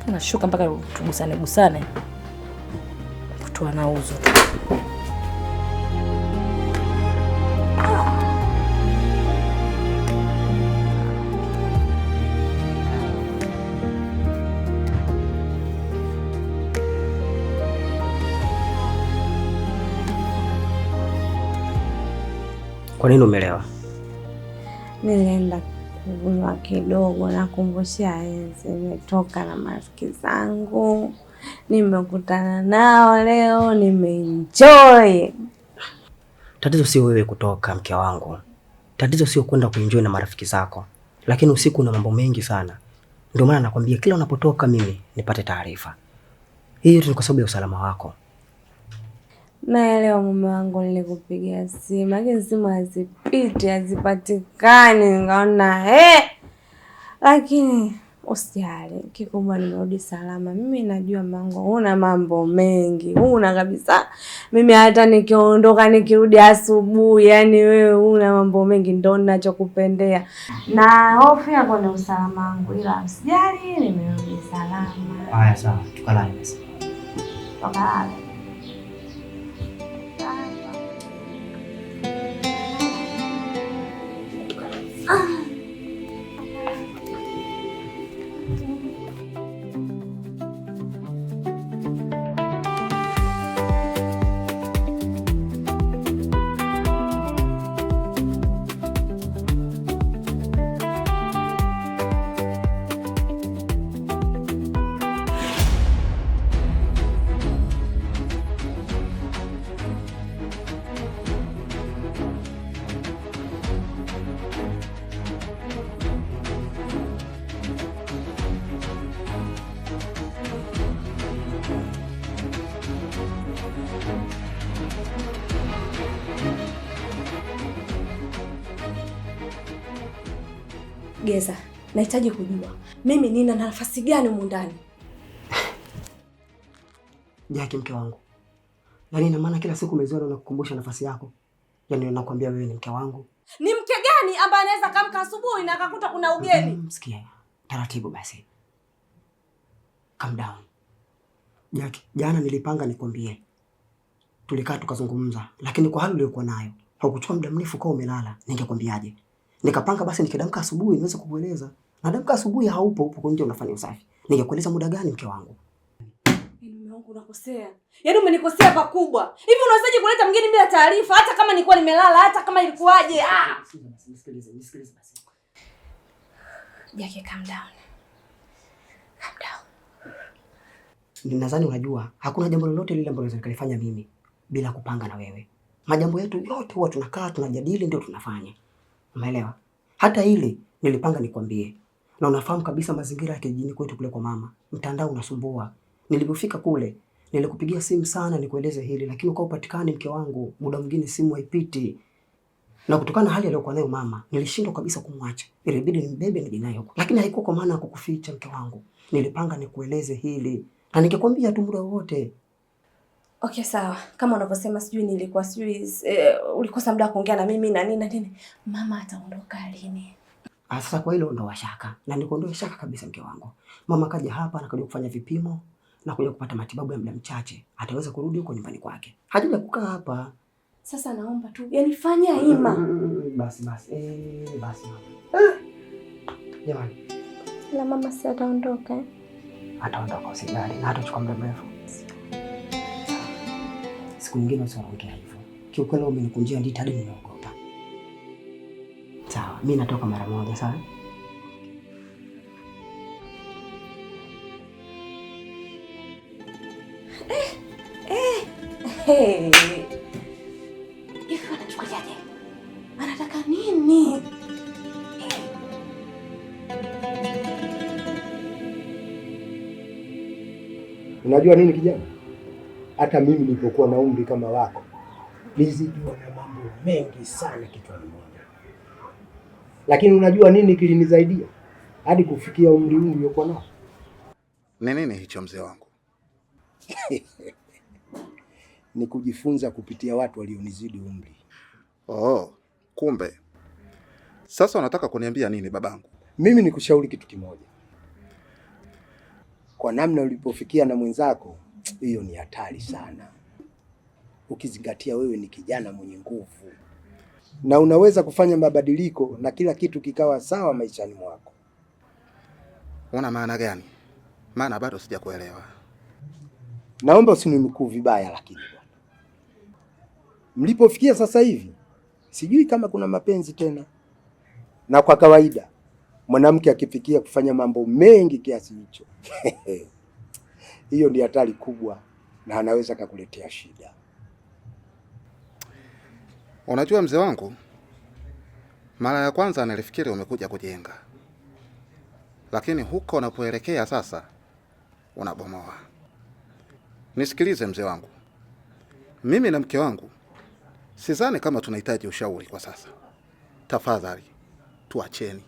Nashuka mpaka tugusane gusane. Kutoa na uzo. Kwa nini umelewa? Nilienda kunywa kidogo, nakumbushia enzi, nimetoka na marafiki zangu, nimekutana nao leo, nimeenjoy. Tatizo sio wewe kutoka, mke wangu. Tatizo sio kwenda kuenjoy na marafiki zako. Lakini usiku una mambo mengi sana. Ndio maana nakwambia kila unapotoka mimi nipate taarifa. Hii yote ni kwa sababu ya usalama wako. Naelewa mume wangu, nilikupigia simu, lakini simu hazipiti, hazipatikani, nikaona lakini usijali, kikubwa nimerudi salama. Mimi najua mango, una mambo mengi, una kabisa. Mimi hata nikiondoka nikirudi asubuhi, yani wewe una mambo mengi, ndio ninachokupendea. Na hofu yako ni usalama wangu, ila usijali, nimerudi salama. Haya sawa, tukalale basi. Tukalale. Geza, nahitaji kujua mimi nina nafasi gani humu ndani? Jackie, mke wangu. Yaani ina maana kila siku umezoea na kukumbusha nafasi yako. Yaani nakwambia wewe ni mke wangu. Ni mke gani ambaye anaweza kamka asubuhi na akakuta kuna ugeni? Sikia. Taratibu basi. Calm down. Jackie, jana nilipanga nikwambie. Tulikaa tukazungumza, lakini kwa hali uliyokuwa nayo, haukuchukua muda mrefu kwa umelala. Ningekwambiaje? Nikapanga basi nikidamka asubuhi niweze kukueleza. Na damka asubuhi haupo, upo nje unafanya usafi. Ningekueleza muda gani mke wangu? Mume wangu unakosea. Yaani umenikosea pakubwa. Hivi unawezaje kuleta mgeni bila taarifa, hata kama nilikuwa nimelala, hata kama ilikuwaje? Nisikilize basi. Jackie, calm down. Calm down. Ninadhani unajua hakuna jambo lolote lile ambalo nikalifanya mimi bila kupanga na wewe. Majambo yetu yote huwa tunakaa tunajadili ndio tunafanya. Umeelewa? Hata hili nilipanga nikwambie. Na unafahamu kabisa mazingira ya kijijini kwetu kule kwa mama. Mtandao unasumbua. Nilipofika kule, nilikupigia simu sana nikueleze hili, lakini ukao upatikane mke wangu, muda mwingine simu haipiti. Na kutokana na hali aliyokuwa nayo mama, nilishindwa kabisa kumwacha. Ilibidi nimbebe nije naye huko. Lakini haikuwa kwa maana ya kukuficha mke wangu. Nilipanga nikueleze hili. Na ningekwambia tu muda wote. Okay, sawa. Kama unavyosema sijui nilikuwa ulikosa muda kuongea na mimi na nini. Mama ataondoka lini? Sasa kwa hilo ndo washaka. Na nikuondoe shaka kabisa mke wangu. Mama kaja hapa na kaja kufanya vipimo na kuja kupata matibabu ya muda mchache. Ataweza kurudi huko nyumbani kwake. Hajaja kukaa hapa. Sasa naomba tu, yani fanya hima. Basi. Basi mama. Jamani. La mama si ataondoka. Ataondoka usijali na hatachukua muda mrefu. Siku nyingine usiongee hivyo. Kiukweli umenikunjia ndita hadi nimeogopa. Sawa, mimi natoka mara moja sawa? Hivi anachukuliaje? Anataka nini? Unajua nini kijana? Hata mimi nilipokuwa na umri kama wako nilizidiwa na mambo mengi sana kichwani mwangu. Lakini unajua nini kilinisaidia hadi kufikia umri huu uliokuwa nao? Ni nini hicho mzee wangu? Ni kujifunza kupitia watu walionizidi umri. Oh, kumbe. Sasa unataka kuniambia nini babangu? Mimi nikushauri kitu kimoja. Kwa namna ulipofikia na mwenzako, hiyo ni hatari sana. Ukizingatia wewe ni kijana mwenye nguvu na unaweza kufanya mabadiliko na kila kitu kikawa sawa maishani mwako. Una maana gani? Maana bado sijakuelewa. Naomba usininukuu vibaya, lakini mlipofikia sasa hivi sijui kama kuna mapenzi tena. Na kwa kawaida mwanamke akifikia kufanya mambo mengi kiasi hicho hiyo ni hatari kubwa na anaweza kukuletea shida. Unajua mzee wangu, mara ya kwanza nilifikiri umekuja kujenga, lakini huko unapoelekea sasa unabomoa. Nisikilize mzee wangu, mimi na mke wangu sidhani kama tunahitaji ushauri kwa sasa. Tafadhali tuacheni.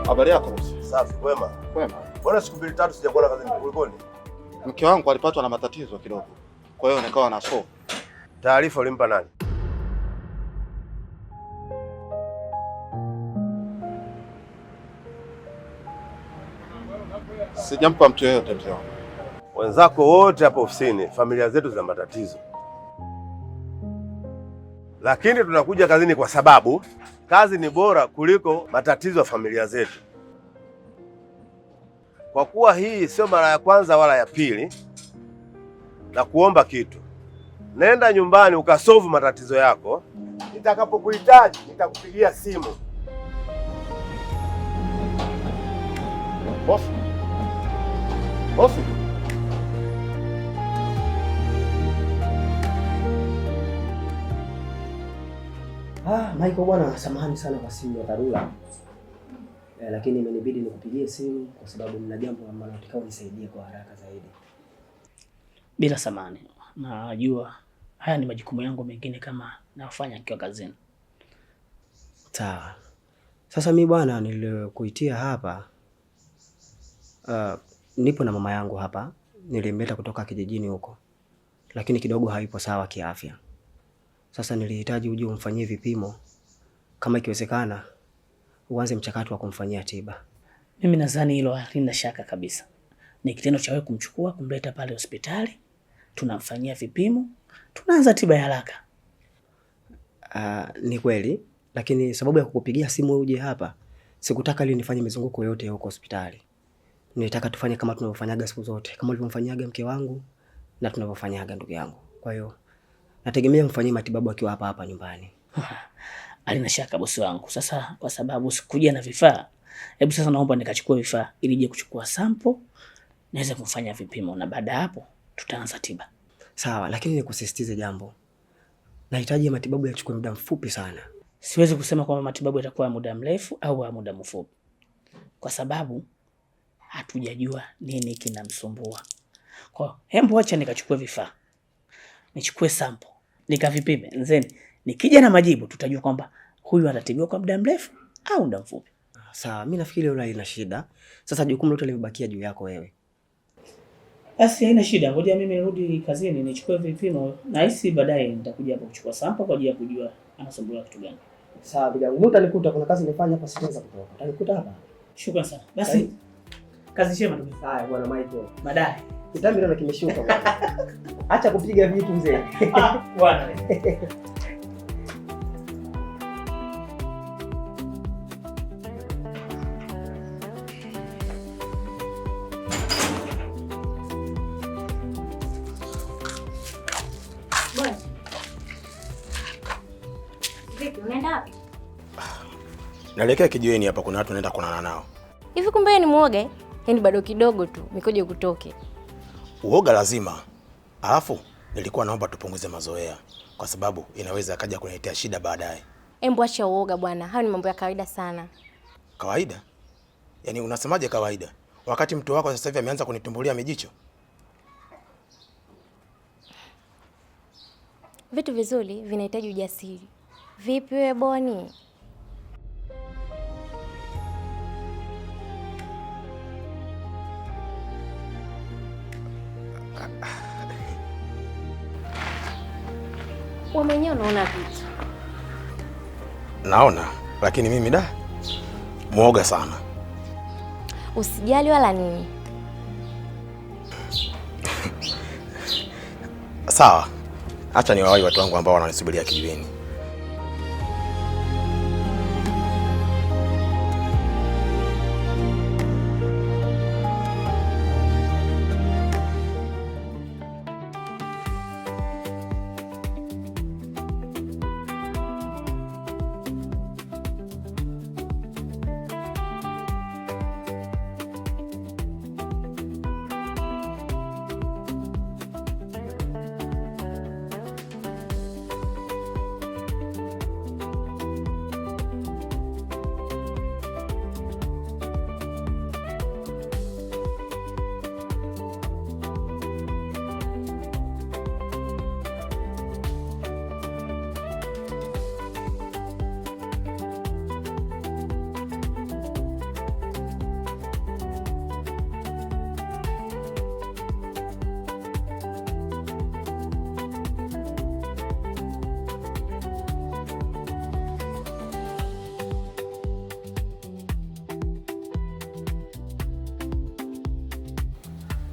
Habari yako bosi? Safi, kwema. Kwema. Mbona siku 2-3 sijakuona kazini, kulikoni? Mke wangu alipatwa na matatizo kidogo, kwa hiyo nikawa na so. Taarifa ulimpa nani? Sijampa mtu yeyote mzee wangu. Wenzako wote hapa ofisini, familia zetu zina matatizo, lakini tunakuja kazini kwa sababu kazi ni bora kuliko matatizo ya familia zetu. Kwa kuwa hii sio mara ya kwanza wala ya pili, na kuomba kitu, nenda nyumbani ukasolve matatizo yako. Nitakapokuhitaji nitakupigia simu. Bosi. Bosi. Michael bwana, samahani sana kwa simu ya dharura. Lakini imenibidi nikupigie simu kwa sababu nina jambo ambalo nataka unisaidie kwa haraka zaidi. Bila samahani. Najua haya ni majukumu yangu mengine kama nafanya nikiwa kazini. Sawa. Sasa mimi bwana nilikuitia hapa. Nipo na mama yangu hapa. Nilimleta kutoka kijijini huko. Lakini kidogo haipo sawa kiafya. Sasa nilihitaji uje umfanyie vipimo. Kama ikiwezekana uanze mchakato wa kumfanyia tiba. Mimi nadhani hilo halina shaka kabisa. Ni kitendo cha wewe kumchukua kumleta pale hospitali, tunamfanyia vipimo, tunaanza tiba ya haraka. Ni kweli, lakini sababu ya kukupigia simu uje hapa, sikutaka ili nifanye mizunguko yote huko hospitali. Nilitaka tufanye kama tunavyofanyaga siku zote, kama ulivyomfanyaga mke wangu na tunavyofanyaga ndugu yangu. Kwa hiyo nategemea mfanyie matibabu akiwa hapa hapa nyumbani. Alina shaka bosi wangu. Sasa kwa sababu sikuja na vifaa, hebu sasa naomba nikachukue vifaa ili je kuchukua sample niweze kufanya vipimo, na baada hapo tutaanza tiba. Sawa, lakini nikusisitize jambo. Nahitaji matibabu yachukue muda mfupi sana. Siwezi kusema kwamba matibabu yatakuwa muda mrefu au muda mfupi, kwa sababu hatujajua nini kinamsumbua. Kwa hebu acha nikachukue vifaa, nichukue sample, nikavipime, nzeni nikija na majibu tutajua kwamba huyu atatibiwa kwa muda mrefu au muda mfupi. Sawa, mimi nafikiri hilo halina shida. Sasa jukumu lote limebakia juu yako wewe. Basi haina shida, ngoja mimi nirudi kazini nichukue vipimo, na hisi baadaye nitakuja hapa kuchukua sample kwa ajili ya kujua anasumbuliwa kitu gani. Sawa, bila utanikuta, kuna kazi nimefanya hapa, sitaweza kutoka. Utanikuta hapa. Shukrani sana. Basi kazi njema ndugu. Haya bwana Michael. Baadaye. Kitambi ndio kimeshuka bwana. Acha kupiga vitu mzee. Bwana. Vipi, unaenda wapi? Naelekea kijiweni hapa, kuna watu naenda kuonana nao. Hivi kumbe wewe ni muoga? Yaani bado kidogo tu mikojo kutoke. Uoga lazima. Alafu nilikuwa naomba tupunguze mazoea kwa sababu inaweza kaja kuniletea shida baadaye. Embo acha uoga bwana. Hayo ni mambo ya kawaida sana. Kawaida? Yaani unasemaje kawaida? Wakati mtu wako sasa hivi ameanza kunitumbulia mijicho. Vitu vizuri vinahitaji ujasiri. Vipi wewe Boni? Wewe mwenyewe unaona vitu. Naona, lakini mimi muoga sana. Usijali wala nini. Sawa. Acha niwawahi watu wangu ambao wananisubiria kijiweni.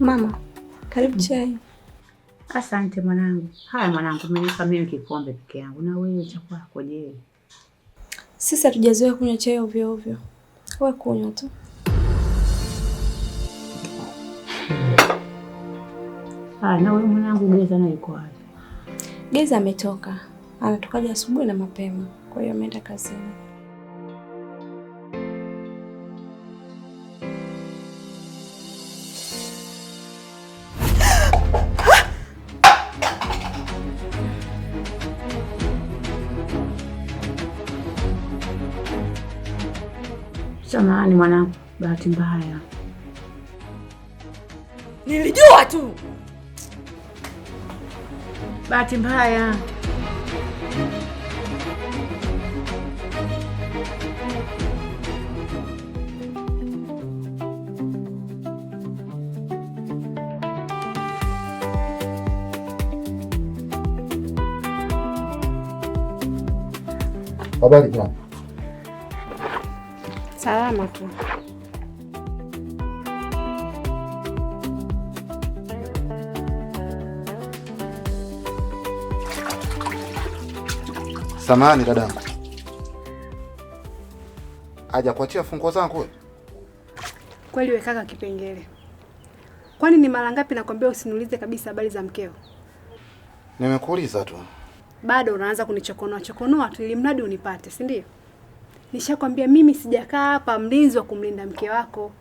Mama, karibu chai. Asante mwanangu. Haya mwanangu, umenipa mimi kikombe peke yangu, na wewe cha kwako je? Sisi hatujazoea kunywa chai ovyo ovyo. Wewe kunywa tu. Na wewe mwanangu, Geza naye yuko wapi? Geza ametoka. Anatokaja asubuhi na mapema. Kwa hiyo ameenda kazini. Samahani mwanangu, bahati mbaya. Nilijua tu. Bahati mbaya. Habari gani? Salama tu. Samahani dadangu. Aja kuachia funguo zangu wewe? Kweli wewe kaka kipengele. Kwani ni mara ngapi nakwambia usiniulize kabisa habari za mkeo? Nimekuuliza tu. Bado unaanza kunichokonoa chokonoa tu ili mradi unipate, si ndio? Nishakwambia mimi sijakaa hapa mlinzi wa kumlinda mke wako.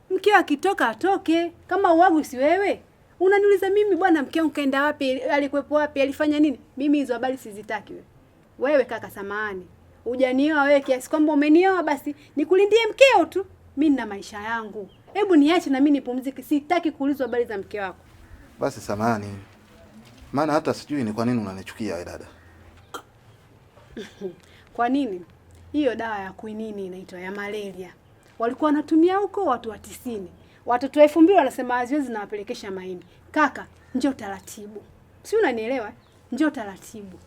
Mkeo akitoka atoke, kama uwagu si wewe. Unaniuliza mimi bwana mke wangu kaenda wapi, alikuwepo wapi, alifanya nini? Mimi hizo habari sizitaki wewe. Wewe kaka samahani. Hujanioa wewe kiasi kwamba umenioa basi nikulindie mkeo tu. Mimi nina maisha yangu. Hebu niache na mimi nipumzike. Sitaki kuulizwa habari za mke wako. Basi samahani. Maana hata sijui ni kwa nini unanichukia wewe dada. Kwa nini? Hiyo dawa ya quinini inaitwa ya malaria. Walikuwa wanatumia huko watu wa 90. Watoto 2000 wanasema haziwezi na wapelekesha maini. Kaka, njoo taratibu. Si unanielewa? Njoo taratibu.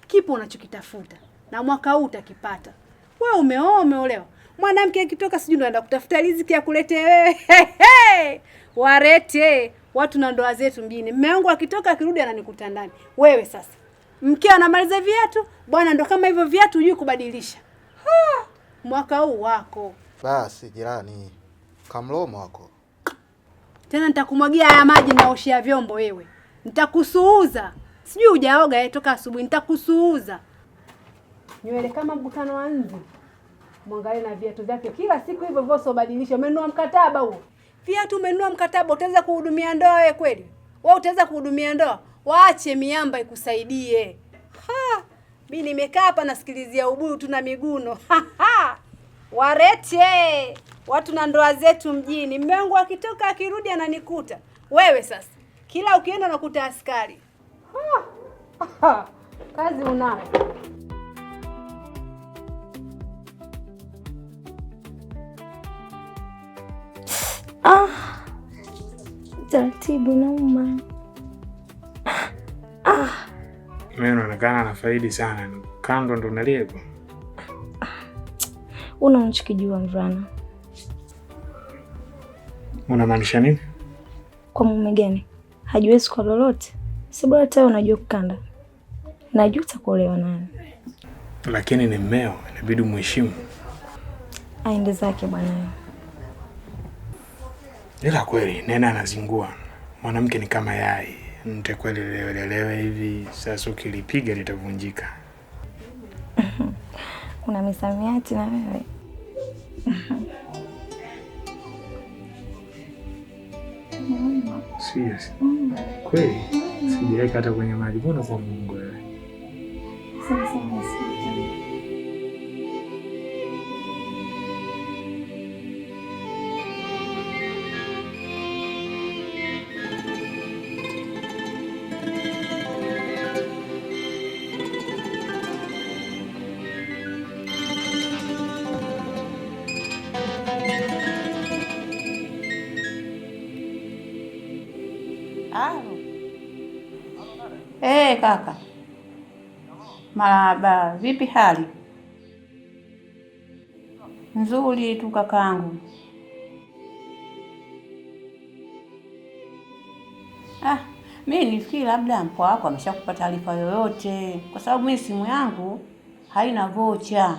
Kipo unachokitafuta na mwaka huu utakipata. Wewe umeoa umeolewa. Mwanamke akitoka sijui ndo anaenda kutafuta riziki ya kulete wewe. Warete watu na ndoa zetu mjini. Mume wangu akitoka akirudi ananikuta ndani. Wewe sasa. Mkeo anamaliza viatu, bwana ndo kama hivyo viatu hujui kubadilisha. Mwaka huu wako. Basi jirani, kamlomo wako. Tena nitakumwagia haya maji na oshia vyombo wewe. Nitakusuuza. Sijui hujaoga toka asubuhi, nitakusuuza. Nywele kama mkutano wa nzi. Mwangalie na viatu vyake kila siku hivyo hivyo sobadilisha. Umenunua mkataba huo. Viatu umenunua mkataba, utaweza kuhudumia ndoa wewe kweli? Wewe utaweza kuhudumia ndoa? Waache miamba ikusaidie. Mimi nimekaa hapa nasikilizia ubuyu tu na miguno. Warete watu na ndoa zetu mjini. Mume wangu akitoka akirudi ananikuta. Wewe sasa kila ukienda unakuta askari. Kazi unayo. Taratibu nauma. Mimi naonekana na faidi sana. Kando ndo naliepo. Unachokijua mvulana. Unamaanisha nini? Kwa mume gani? Hajiwezi kwa lolote. Si bora hata unajua kukanda. Najua utakuolewa naye. Lakini ni mmeo, inabidi muheshimu. Aende zake bwana. Ila kweli nena anazingua. Mwanamke ni kama yai. Nitakweli lelewe hivi, sasa ukilipiga litavunjika. Una misamiati na wewe. Serious. Kweli? Sijiweka hata kwenye maji. Mbona kwa Mungu wewe? Sasa kaka. Marahaba, vipi hali? Nzuri tu kakangu. Mimi nifikiri labda mpwa wako ameshakupa taarifa yoyote, kwa sababu mimi simu yangu haina vocha.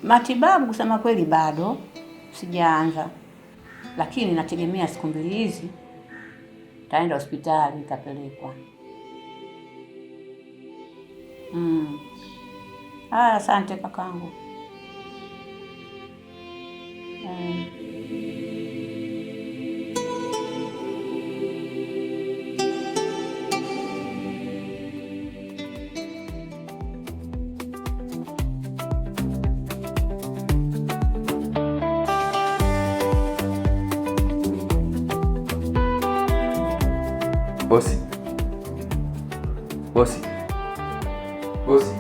Matibabu kusema kweli bado sijaanza. Lakini nategemea siku 2 hizi taenda hospitali nitapelekwa. Asante kakangu. Bosi. Bosi. Bosi.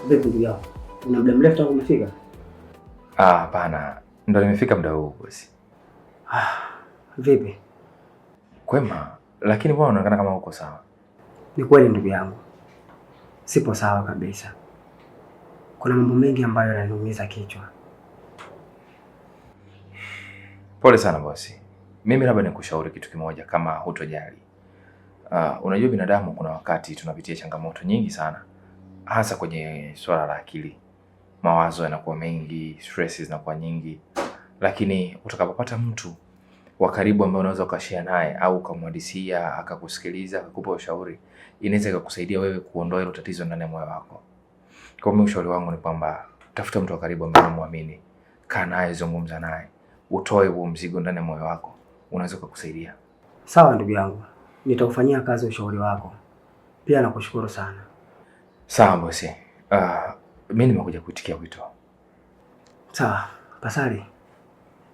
Vipi ndugu yao? Una muda mrefu tangu umefika? Hapana. Ndo nimefika muda huu bosi. Vipi? Kwema, lakini mbona unaonekana kama uko sawa? Ni kweli ndugu yangu. Sipo sawa kabisa. Kuna mambo mengi ambayo yananiumiza kichwa. Pole sana bosi. Mimi labda nikushauri kitu kimoja kama hutojali. Unajua binadamu kuna wakati tunapitia changamoto nyingi sana. Hasa kwenye swala la akili. mawazo yanakuwa mengi, stress zinakuwa nyingi, lakini utakapopata mtu wa karibu ambaye unaweza ukashare naye au ukamhadisia akakusikiliza akakupa ushauri, inaweza ikakusaidia wewe kuondoa hilo tatizo ndani ya moyo wako. Kwa hiyo ushauri wangu ni kwamba tafuta mtu wa karibu ambaye unamwamini, kaa naye, zungumza naye, utoe huo mzigo ndani ya moyo wako, unaweza kukusaidia. Sawa ndugu yangu, nitaufanyia kazi ushauri wako. Pia nakushukuru sana. Sawa bosi. Mimi nimekuja kuitikia wito. Sawa, Pasari.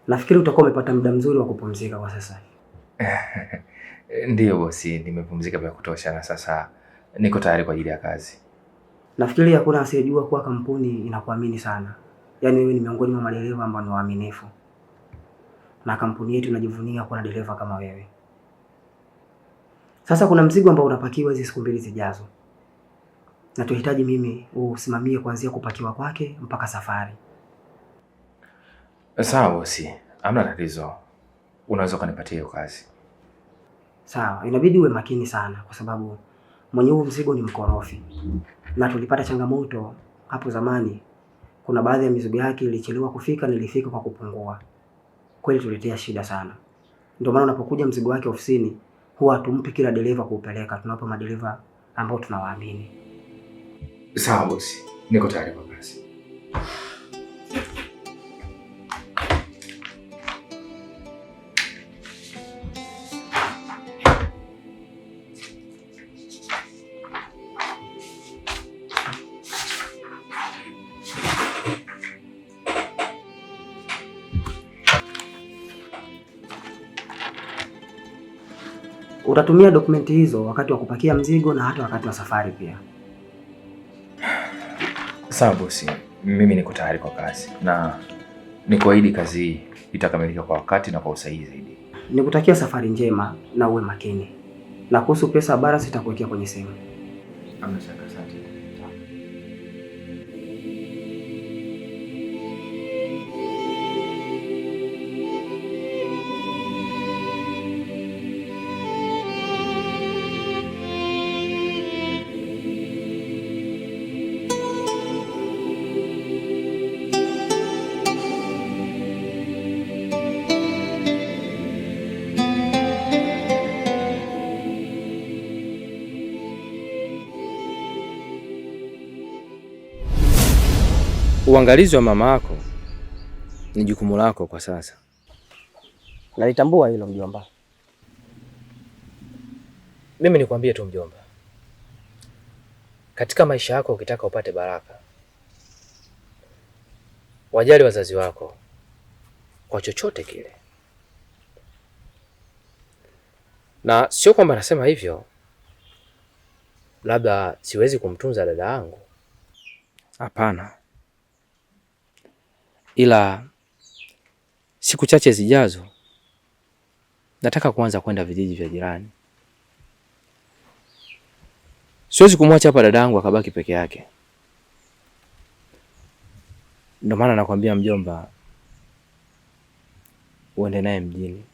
Nafikiri utakuwa umepata muda mzuri wa kupumzika kwa sasa. Ndiyo bosi, nimepumzika vya kutosha na sasa niko tayari kwa ajili ya kazi. Nafikiri hakuna asiyejua kuwa kampuni inakuamini sana. Yaani wewe ni miongoni mwa madereva ambao ni waaminifu. Na kampuni yetu inajivunia kuwa na dereva kama wewe. Sasa kuna mzigo ambao unapakiwa hizi siku 2 zijazo. Na tuhitaji mimi usimamie kuanzia kupakiwa kwake mpaka safari. Sawa bosi, hamna tatizo. Unaweza kunipatia hiyo kazi. Sawa, inabidi uwe makini sana kwa sababu mwenye huu mzigo ni mkorofi. Na tulipata changamoto hapo zamani. Kuna baadhi ya mizigo yake ilichelewa kufika, nilifika kwa kupungua. Kweli tuletea shida sana. Ndio maana unapokuja mzigo wake ofisini, huwa hatumpi kila dereva kuupeleka, tunawapa madereva ambao tunawaamini. Sawa bosi, niko tayari kwa kazi. Utatumia dokumenti hizo wakati wa kupakia mzigo na hata wakati wa safari pia. Sawa bosi, mimi niko tayari kwa kazi na nikuahidi kazi hii itakamilika kwa wakati na kwa usahihi zaidi. Nikutakia safari njema na uwe makini. Na kuhusu pesa bara sitakuwekea kwenye simu. Hamna shaka, asante. Uangalizi wa mama yako ni jukumu lako kwa sasa. Nalitambua hilo mjomba. Mimi nikwambie tu mjomba, katika maisha yako ukitaka upate baraka, wajali wazazi wako kwa chochote kile. Na sio kwamba nasema hivyo labda siwezi kumtunza dada yangu. Hapana. Ila siku chache zijazo nataka kuanza kwenda vijiji vya jirani. Siwezi kumwacha hapa dada yangu akabaki peke yake. Ndio maana nakwambia mjomba, uende naye mjini.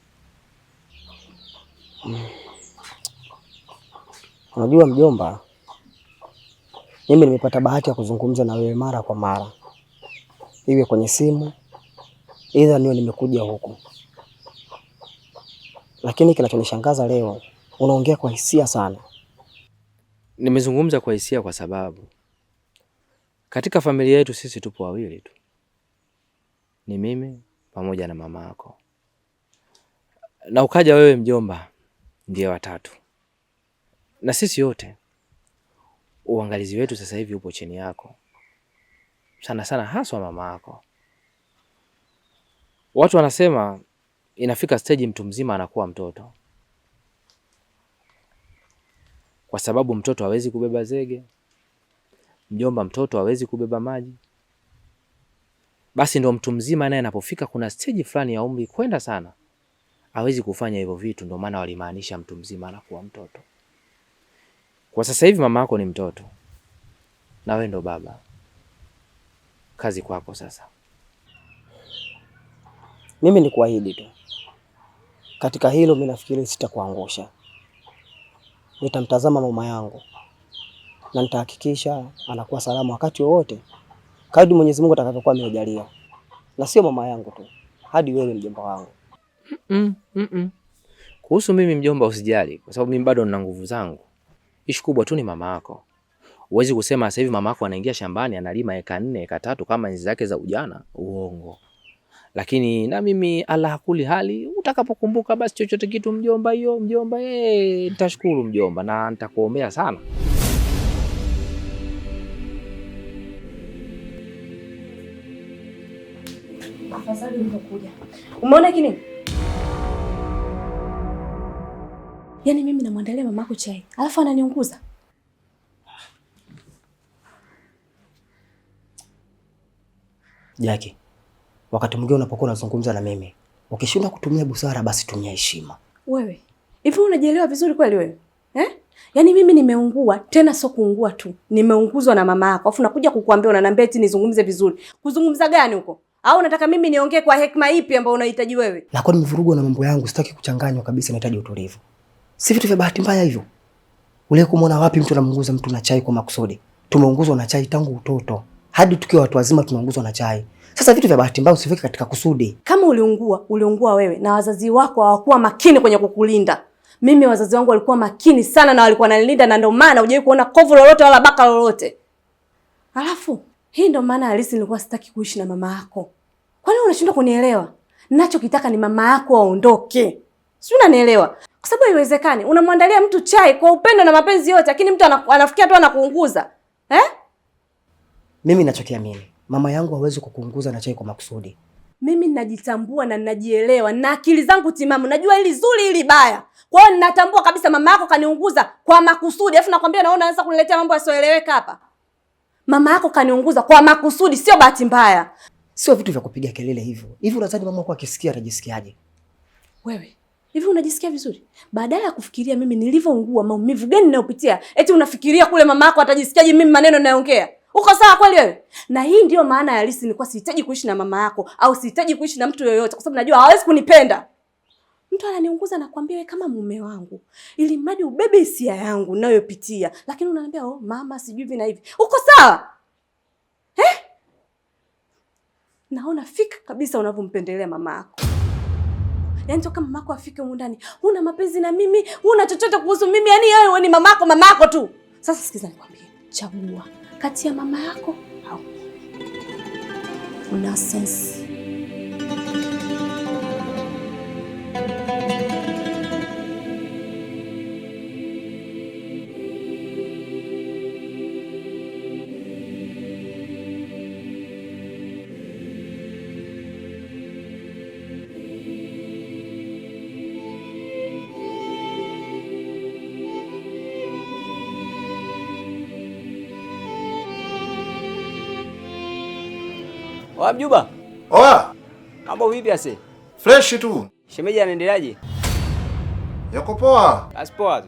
Unajua mjomba, mimi nimepata bahati ya kuzungumza na wewe mara kwa mara. Iwe kwenye simu, aidha niwe nimekuja huku. Lakini kinachonishangaza leo, unaongea kwa hisia sana. Nimezungumza kwa hisia kwa sababu katika familia yetu sisi tupo wawili tu. Ni mimi pamoja na mama yako. Na ukaja wewe mjomba ndiye watatu. Na sisi yote uangalizi wetu sasa hivi upo chini yako. Sana sana haswa mama yako. Watu wanasema inafika stage mtu mzima anakuwa mtoto. Kwa sababu mtoto hawezi kubeba zege. Mjomba, mtoto hawezi kubeba maji. Basi ndo mtu mzima naye anapofika kuna stage fulani ya umri kwenda sana, hawezi kufanya hivyo vitu, ndo maana walimaanisha mtu mzima anakuwa mtoto. Kwa sasa hivi mama yako ni mtoto. Na wewe ndo baba. Kazi kwako sasa. Mimi ni kuahidi tu. Katika hilo mimi nafikiri sitakuangusha. Nitamtazama mama yangu na nitahakikisha anakuwa salama wakati wowote kadri Mwenyezi Mungu atakavyokuwa amejalia, na sio mama yangu tu, hadi wewe mjomba wangu. Kuhusu mimi mjomba, usijali, kwa sababu mimi bado nina nguvu zangu. Ishi kubwa tu ni mama yako. Huwezi kusema sasa hivi mama yako anaingia shambani analima eka 4 eka 3 kama enzi zake za ujana, uongo. Lakini na mimi Allah hakuli hali, utakapokumbuka basi chochote kitu mjomba, hiyo mjomba, nitashukuru mjomba na nitakuombea sana. Afadhali umekuja. Umeona kini? Yaani mimi namwandalia mamako chai, alafu ananiunguza. Jackie, wakati mwingine unapokuwa unazungumza na mimi, ukishindwa kutumia busara basi tumia heshima. Wewe, hivi unajielewa vizuri kweli wewe? Yaani mimi nimeungua, tena sio kuungua tu. Nimeunguzwa na mama yako. Alafu nakuja kukuambia unaniambia eti nizungumze vizuri. Kuzungumza gani huko? Au unataka mimi niongee kwa hekima ipi ambayo unahitaji wewe? Na kwa nimevurugwa na mambo yangu, sitaki kuchanganywa kabisa, nahitaji utulivu. Si vitu vya bahati mbaya hivyo. Ule kumuona wapi mtu anamunguza mtu na chai kwa makusudi? Tumeunguzwa na chai tangu utoto. Hadi tukiwa watu wazima tunaunguzwa na chai. Sasa vitu vya bahati mbaya usiweke katika kusudi. Kama uliungua wewe na wazazi wako hawakuwa makini kwenye kukulinda. Mimi wazazi wangu walikuwa makini sana na walikuwa wananilinda, na ndio maana hujawahi kuona kovu lolote wala baka lolote. Alafu hii ndio maana halisi nilikuwa sitaki kuishi na mama yako. Kwani unashindwa kunielewa? Ninachokitaka ni mama yako aondoke. Si unanielewa? Kwa sababu haiwezekani unamwandalia mtu chai kwa upendo na mapenzi yote, lakini mtu anafikia tu anakuunguza. Mimi ninachokiamini, mama yangu hawezi kukuunguza na chai kwa makusudi. Mimi ninajitambua na ninajielewa na akili zangu timamu. Najua hili zuri hili baya. Kwa hiyo ninatambua kabisa mama yako kaniunguza kwa makusudi. Alafu nakwambia naona anaanza kuniletea mambo yasioeleweka hapa. Mama yako kaniunguza kwa makusudi, sio bahati mbaya. Sio vitu vya kupiga kelele hivyo. Hivi unadhani mama yako akisikia atajisikiaje? Wewe, hivi unajisikia vizuri? Badala ya kufikiria mimi nilivyoungua, maumivu gani ninayopitia, eti unafikiria kule mama yako atajisikiaje mimi maneno ninayoongea. Uko sawa kweli wewe? Na hii ndio maana ya halisi nilikuwa sihitaji kuishi na mama yako au sihitaji kuishi na mtu yoyote, kwa sababu najua hawezi kunipenda. Mtu ananiunguza na kuambia wewe kama mume wangu, ili mradi ubebe hisia yangu ninayopitia, lakini unaniambia mama sijui hivi na hivi. Uko sawa? Naona fika kabisa unavyompendelea mama yako. Yaani toka mama yako afike huko ndani, huna mapenzi na mimi, huna chochote kuhusu mimi, yaani wewe ni mama yako tu. Sasa sikiza nikwambie, chagua kati ya mama yako au una sense. Oa mjomba. Oa. Mambo vipi ase? Fresh tu. Shemeji anaendeleaje? Yako poa. Basi poa.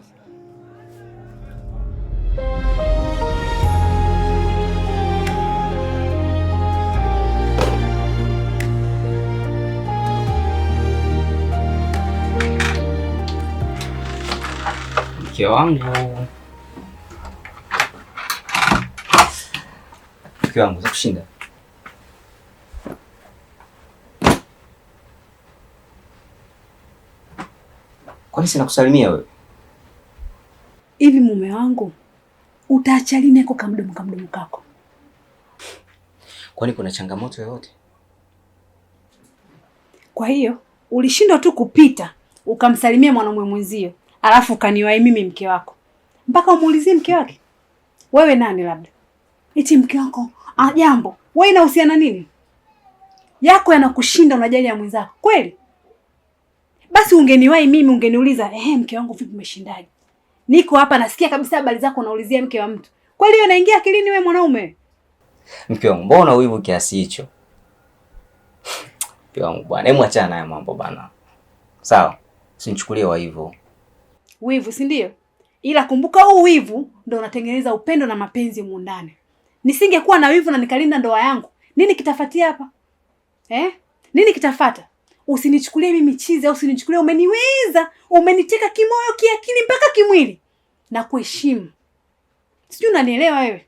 Mke wangu. Mke wangu za kushinda. Kwani sina kusalimia wewe? Hivi mume wangu, utaacha lini yako kamdomo kako? Kwani kuna changamoto yoyote? Kwa hiyo ulishindwa tu kupita ukamsalimia mwanamume mwenzio, alafu ukaniwahi mimi mke wako mpaka umuulizie mke wake? Wewe nani labda? Eti mke wako jambo. Wewe inahusiana nini? Yako yanakushinda, unajali ya mwenzako kweli? Basi ungeniwahi mimi, ungeniuliza mke wangu vipi, umeshindaje? Niko hapa nasikia kabisa habari zako, unaulizia mke wa mtu. Kweli hiyo inaingia akilini wewe mwanaume? Mke wangu, mbona wivu kiasi hicho? Mke wangu bwana, hebu achana naye mambo bana. Sawa? Usinichukulie wa hivyo. Wivu, si ndio? Ila kumbuka huu wivu ndio unatengeneza upendo na mapenzi humu ndani. Nisingekuwa na wivu na nikalinda ndoa yangu, nini kitafuatia hapa? Nini kitafuata? Usinichukulie mimi chizi, au usinichukulie umeniweza, umeniteka kimoyo, kiakili mpaka kimwili. Na kuheshimu. Sijui unanielewa wewe?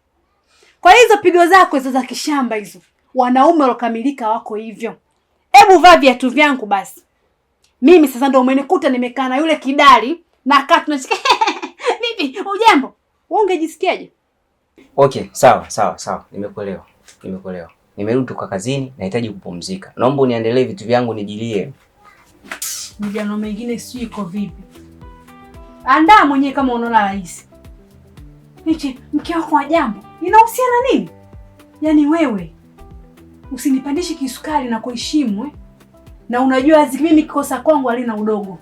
Kwa hizo pigo zako hizo za kishamba hizo, wanaume waliokamilika wako hivyo. Hebu vaa viatu vyangu basi. Mimi sasa ndio umenikuta nimekaa na yule kidali na kaa tunashika. Vipi? Ujambo? Wewe ungejisikiaje? Okay, sawa. Nimekuelewa. Nimerudi toka kazini, nahitaji kupumzika. Naomba uniendelee vitu vyangu nijilie. Mijano mengine si iko vipi? Andaa mwenyewe kama unaona rahisi. Niche, mke wako wa Jambo, inahusiana nini? Yaani wewe usinipandishe kisukari na kuheshimu Na unajua mimi kikosa kwangu halina udogo.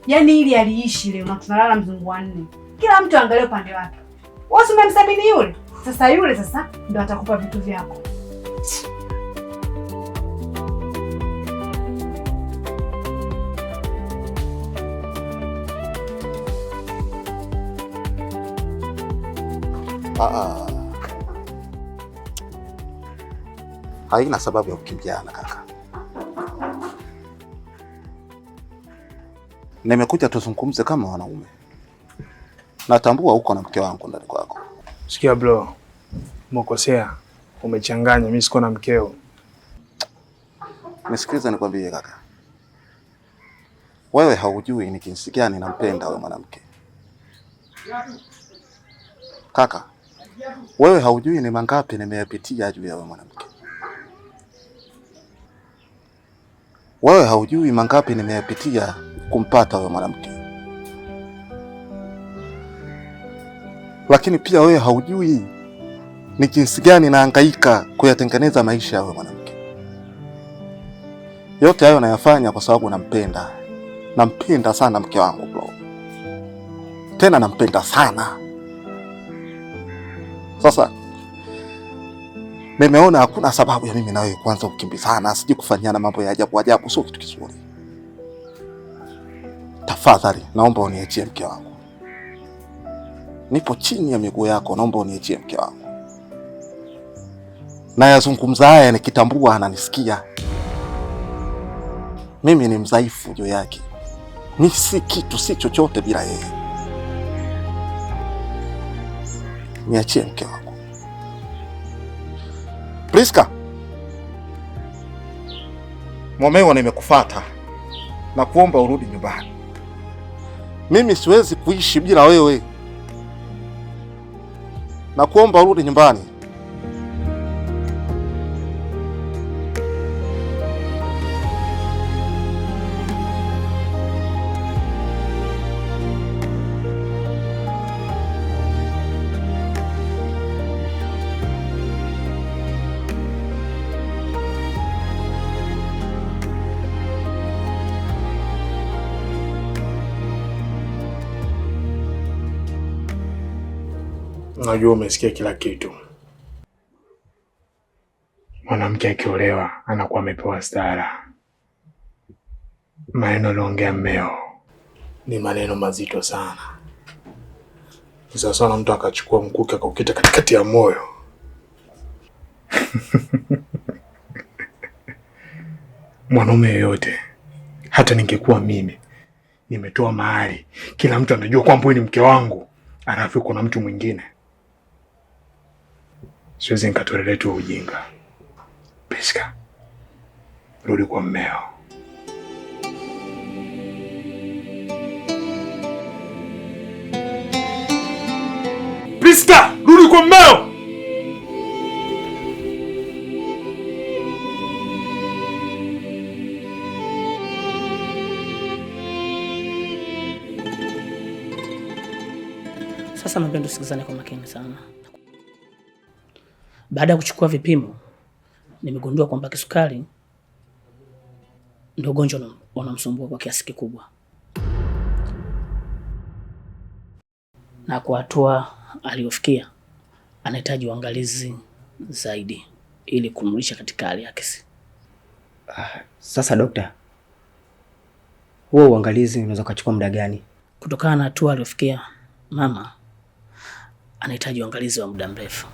Yaani ili aliishi leo na tunalala mzungu wa nne. Kila mtu angalie upande wake. Wewe umemsabini yule? Sasa yule ndo atakupa vitu vyako. Haina sababu ya kukimbiana kaka. Nimekuja tuzungumze kama wanaume. Natambua uko na mke wangu ndani kwako. Sikia bro, umekosea. Umechanganya, mimi siko na mkeo. Nisikilize nikwambie kaka. Wewe haujui ni jinsi gani nampenda wewe mwanamke. Kaka, wewe haujui ni mangapi nimeyapitia juu ya wewe mwanamke. Wewe haujui mangapi nimeyapitia kumpata wewe mwanamke. Lakini pia wewe haujui ni jinsi gani nahangaika kuyatengeneza maisha ya wewe mwanamke. Yote hayo nayafanya kwa sababu nampenda. Nampenda sana mke wangu bro. Tena nampenda sana. Sasa nimeona hakuna sababu ya mimi na wewe kwanza kukimbizana, sije kufanyana mambo ya ajabu ajabu, sio kitu kizuri. Tafadhali naomba uniachie mke wangu. Nipo chini ya miguu yako, naomba uniachie mke wangu. Na yazungumza haya nikitambua ananisikia. Mimi ni mdhaifu juu yake. Mimi si kitu, si chochote bila yeye. Niachie mke wangu. Priska, mumeo nimekufuata na kuomba urudi nyumbani. Mimi siwezi kuishi bila wewe. Na kuomba urudi nyumbani. Najua umesikia kila kitu. Mwanamke akiolewa anakuwa amepewa stara. Maneno aliongea mmeo ni maneno mazito sana. Sasa mtu akachukua mkuki akaukita katikati ya moyo. Mwanaume yoyote, hata ningekuwa mimi, nimetoa mahali, kila mtu anajua kwamba huyu ni mke wangu, alafu kuna mtu mwingine, siwezi nikatolea tu ujinga. Priska, rudi kwa mmeo. Priska, rudi kwa mmeo. Sasa napenda tusikizane kwa makini sana. Baada ya kuchukua vipimo, nimegundua kwamba kisukari ndio ugonjwa unamsumbua kwa kiasi kikubwa. Na kwa hatua aliyofikia, anahitaji uangalizi zaidi ili kumrudisha katika hali yake. Sasa dokta, huo uangalizi unaweza kuchukua muda gani? Kutokana na hatua aliyofikia, mama anahitaji uangalizi wa muda mrefu.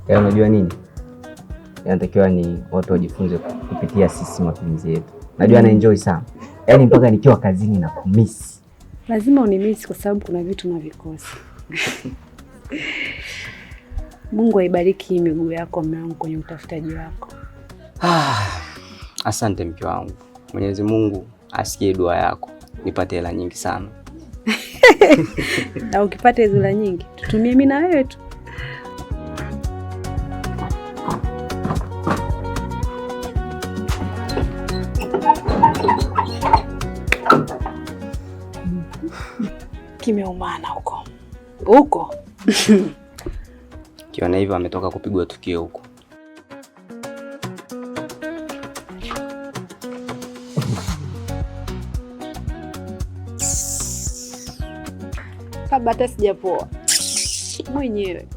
Yaani unajua nini? Inatakiwa ni watu wajifunze kupitia sisi mapenzi yetu. Najua na enjoy sana. Yaani mpaka nikiwa kazini na kumisi. Lazima unimisi kwa sababu kuna vitu navikosa. Mungu aibariki miguu yako mume wangu kwenye utafutaji wako. Asante mke wangu. Mwenyezi Mungu asikie dua yako. Nipate hela nyingi sana. Na ukipata hizo hela nyingi, tutumie mimi na wewe tu. Kimeumana huko. Kiona hivyo ametoka kupigwa tukio huko. Kabla hata sijapoa mwenyewe.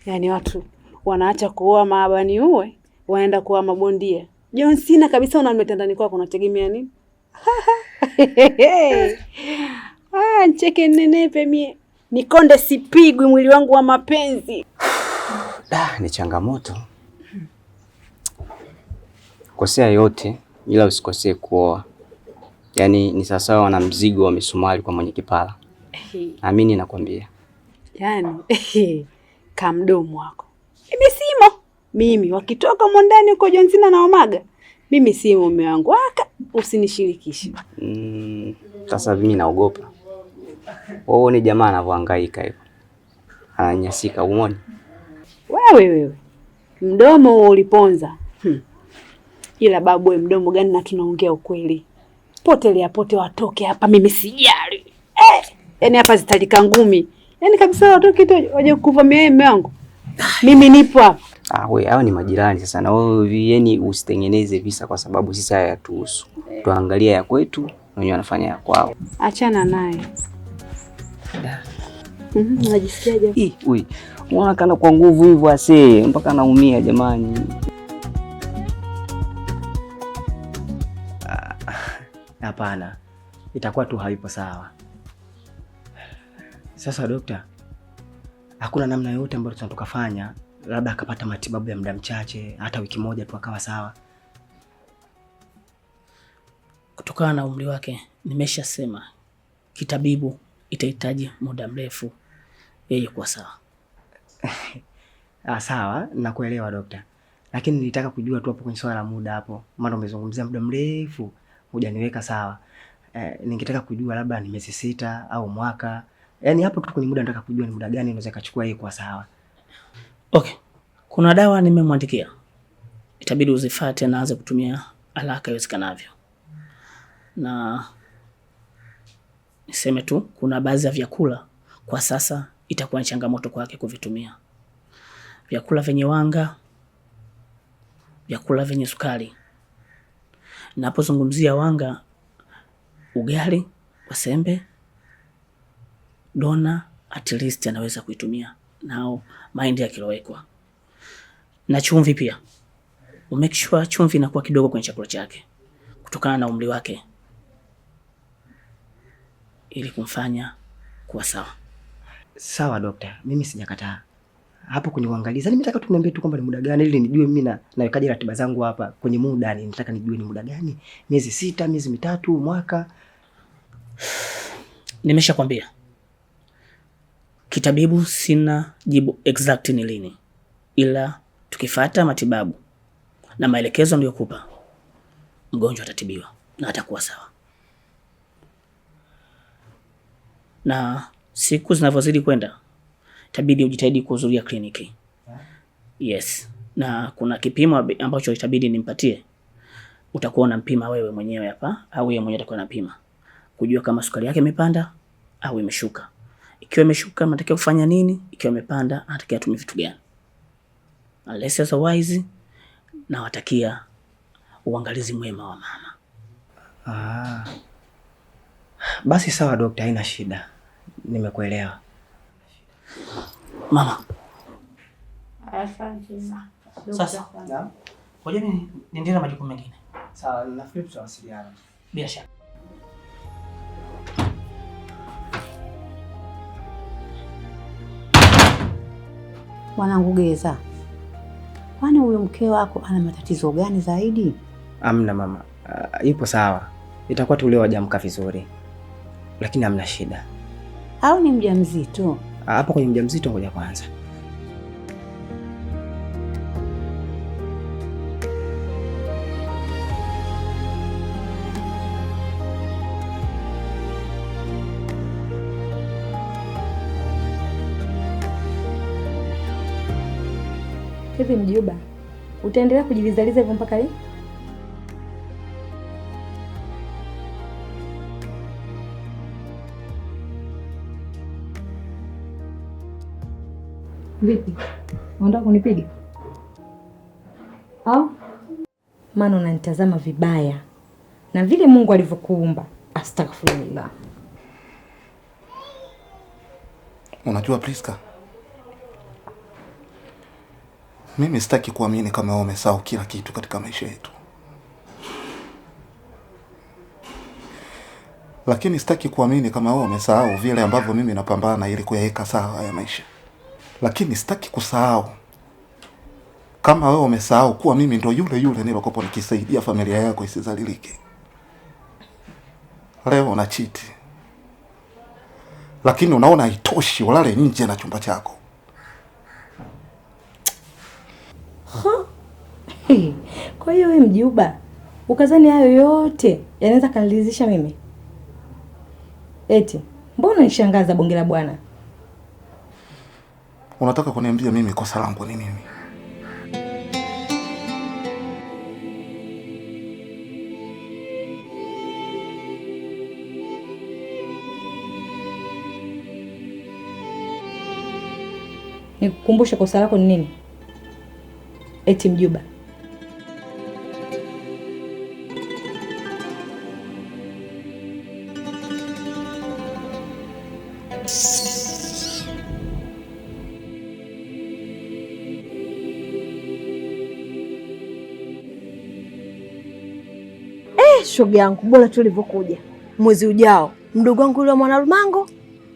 Yaani watu wanaacha kuoa maabani uwe, waenda kuoa mabondia. John Cena kabisa unamleta ndani kwako, unategemea nini? Ncheke nenepe mie. Nikonde sipigwi mwili wangu wa mapenzi. Ni changamoto. Kosea yote ila usikosee kuoa. Yaani ni sawasawa na mzigo wa misumari kwa mwenye kipala. Amini nakwambia. Yaani kamdomo wako. Mimi simo. Mimi wakitoka mondani huko John Cena na Omaga. Mimi simo mume wangu. Usinishirikishe. Sasa mimi naogopa. Wewe ni jamaa anavyohangaika hivyo. Ananyasika umeona? Wewe. Mdomo uliponza. Ila babu wewe mdomo gani na tunaongea ukweli. Potelea pote watoke hapa mimi sijali. Yaani hapa zitalika ngumi. Yaani kabisa watoke tu waje kuvamia mume wangu. Mimi nipo hapa. Wewe hao ni majirani sasa na wewe yani usitengeneze visa kwa sababu sisi haya yatuhusu. Tuangalia ya kwetu na wenyewe wanafanya ya kwao. Achana naye. Unajisikiaje? Unaona kana kwa nguvu hivyo ase mpaka naumia jamani. Hapana. Itakuwa tu haipo sawa. Sasa dokta, hakuna namna yoyote ambayo tunatokafanya labda akapata matibabu ya muda mchache hata wiki moja tu akawa sawa? Kutokana na umri wake nimeshasema kitabibu itahitaji muda mrefu yeye kuwa sawa. Sawa, nakuelewa dokta. Lakini nilitaka kujua tu hapo kwenye swala la muda hapo. Maana umezungumzia muda mrefu, hujaniweka sawa. Ningetaka kujua labda ni miezi 6 au mwaka. Yaani hapo tu kwenye muda nataka kujua ni muda gani unaweza kuchukua yeye kuwa sawa. Okay. Kuna dawa nimemwandikia. Itabidi uzifuate na aanze kutumia haraka iwezekanavyo. Na niseme tu kuna baadhi ya vyakula kwa sasa itakuwa changamoto kwake kuvitumia. Vyakula vyenye wanga, vyakula vyenye sukari. Napozungumzia wanga, ugali, wasembe, dona at least anaweza kuitumia. Nao mahindi yakilowekwa. Na chumvi pia. Umake sure chumvi inakuwa kidogo kwenye chakula chake kutokana na umri wake ili kumfanya kuwa sawa. Sawa dokta, mimi sijakataa. Hapo kwenye uangalizi, nimetaka tu niambie tu kwamba ni muda gani ili nijue mimi nawekaje ratiba zangu hapa kwenye muda, nataka nijue ni muda gani. Miezi 6, miezi 3, mwaka. Nimeshakwambia. Kitabibu sina jibu exact ni lini. Ila tukifuata matibabu na maelekezo niliyokupa, mgonjwa atatibiwa na atakuwa sawa. Na siku zinavyozidi kwenda, itabidi ujitahidi kuhudhuria kliniki. Yes. Na kuna kipimo ambacho itabidi nimpatie. Utakuwa unampima wewe mwenyewe hapa au yeye mwenyewe atakuwa anapima. Kujua kama sukari yake imepanda au imeshuka. Ikiwa imeshuka anatakiwa kufanya nini? Ikiwa imepanda anatakiwa atumie vitu gani? Unless otherwise na watakia uangalizi mwema wa mama. Basi sawa dokta, haina shida. Nimekuelewa. Mama. Asante. Sasa. Ngoja niendelee na majukumu mengine. Sawa, nafikiri tutawasiliana. Bila shaka. Mwanangu Geza, kwani huyo mke wako ana matatizo gani zaidi? Amna mama, ipo sawa. Itakuwa tu leo hajamka vizuri, lakini hamna shida. Au ni mjamzito? Hapo kwenye mjamzito, ngoja kwanza. Hivi mjomba, utaendelea kujilizaliza hivyo mpaka lini? Vipi? Unataka kunipiga? Au? Maana unanitazama vibaya. Na vile Mungu alivyokuumba, astaghfirullah. Unajua Priska, mimi sitaki kuamini kama wewe umesahau kila kitu katika maisha yetu. Lakini sitaki kuamini kama wewe umesahau vile ambavyo mimi napambana ili kuyaweka sawa ya maisha. Lakini sitaki kusahau kama wewe umesahau kuwa mimi ndo yule nilokuwa nikisaidia familia yako isizalilike. Leo una cheat. Lakini unaona haitoshi, ulale nje na chumba chako. Kwa hiyo wewe mjomba, ukazani hayo yote yanaweza kanilizisha mimi? Eti, mbona nishangaza bonge la bwana? Unataka kuniambia mimi kosa langu ni nini? Nikukumbushe kosa lako ni nini? Eti mjomba. Shoga yangu, bora tulivyokuja. Mwezi ujao mdogo wangu yule mwana Rumango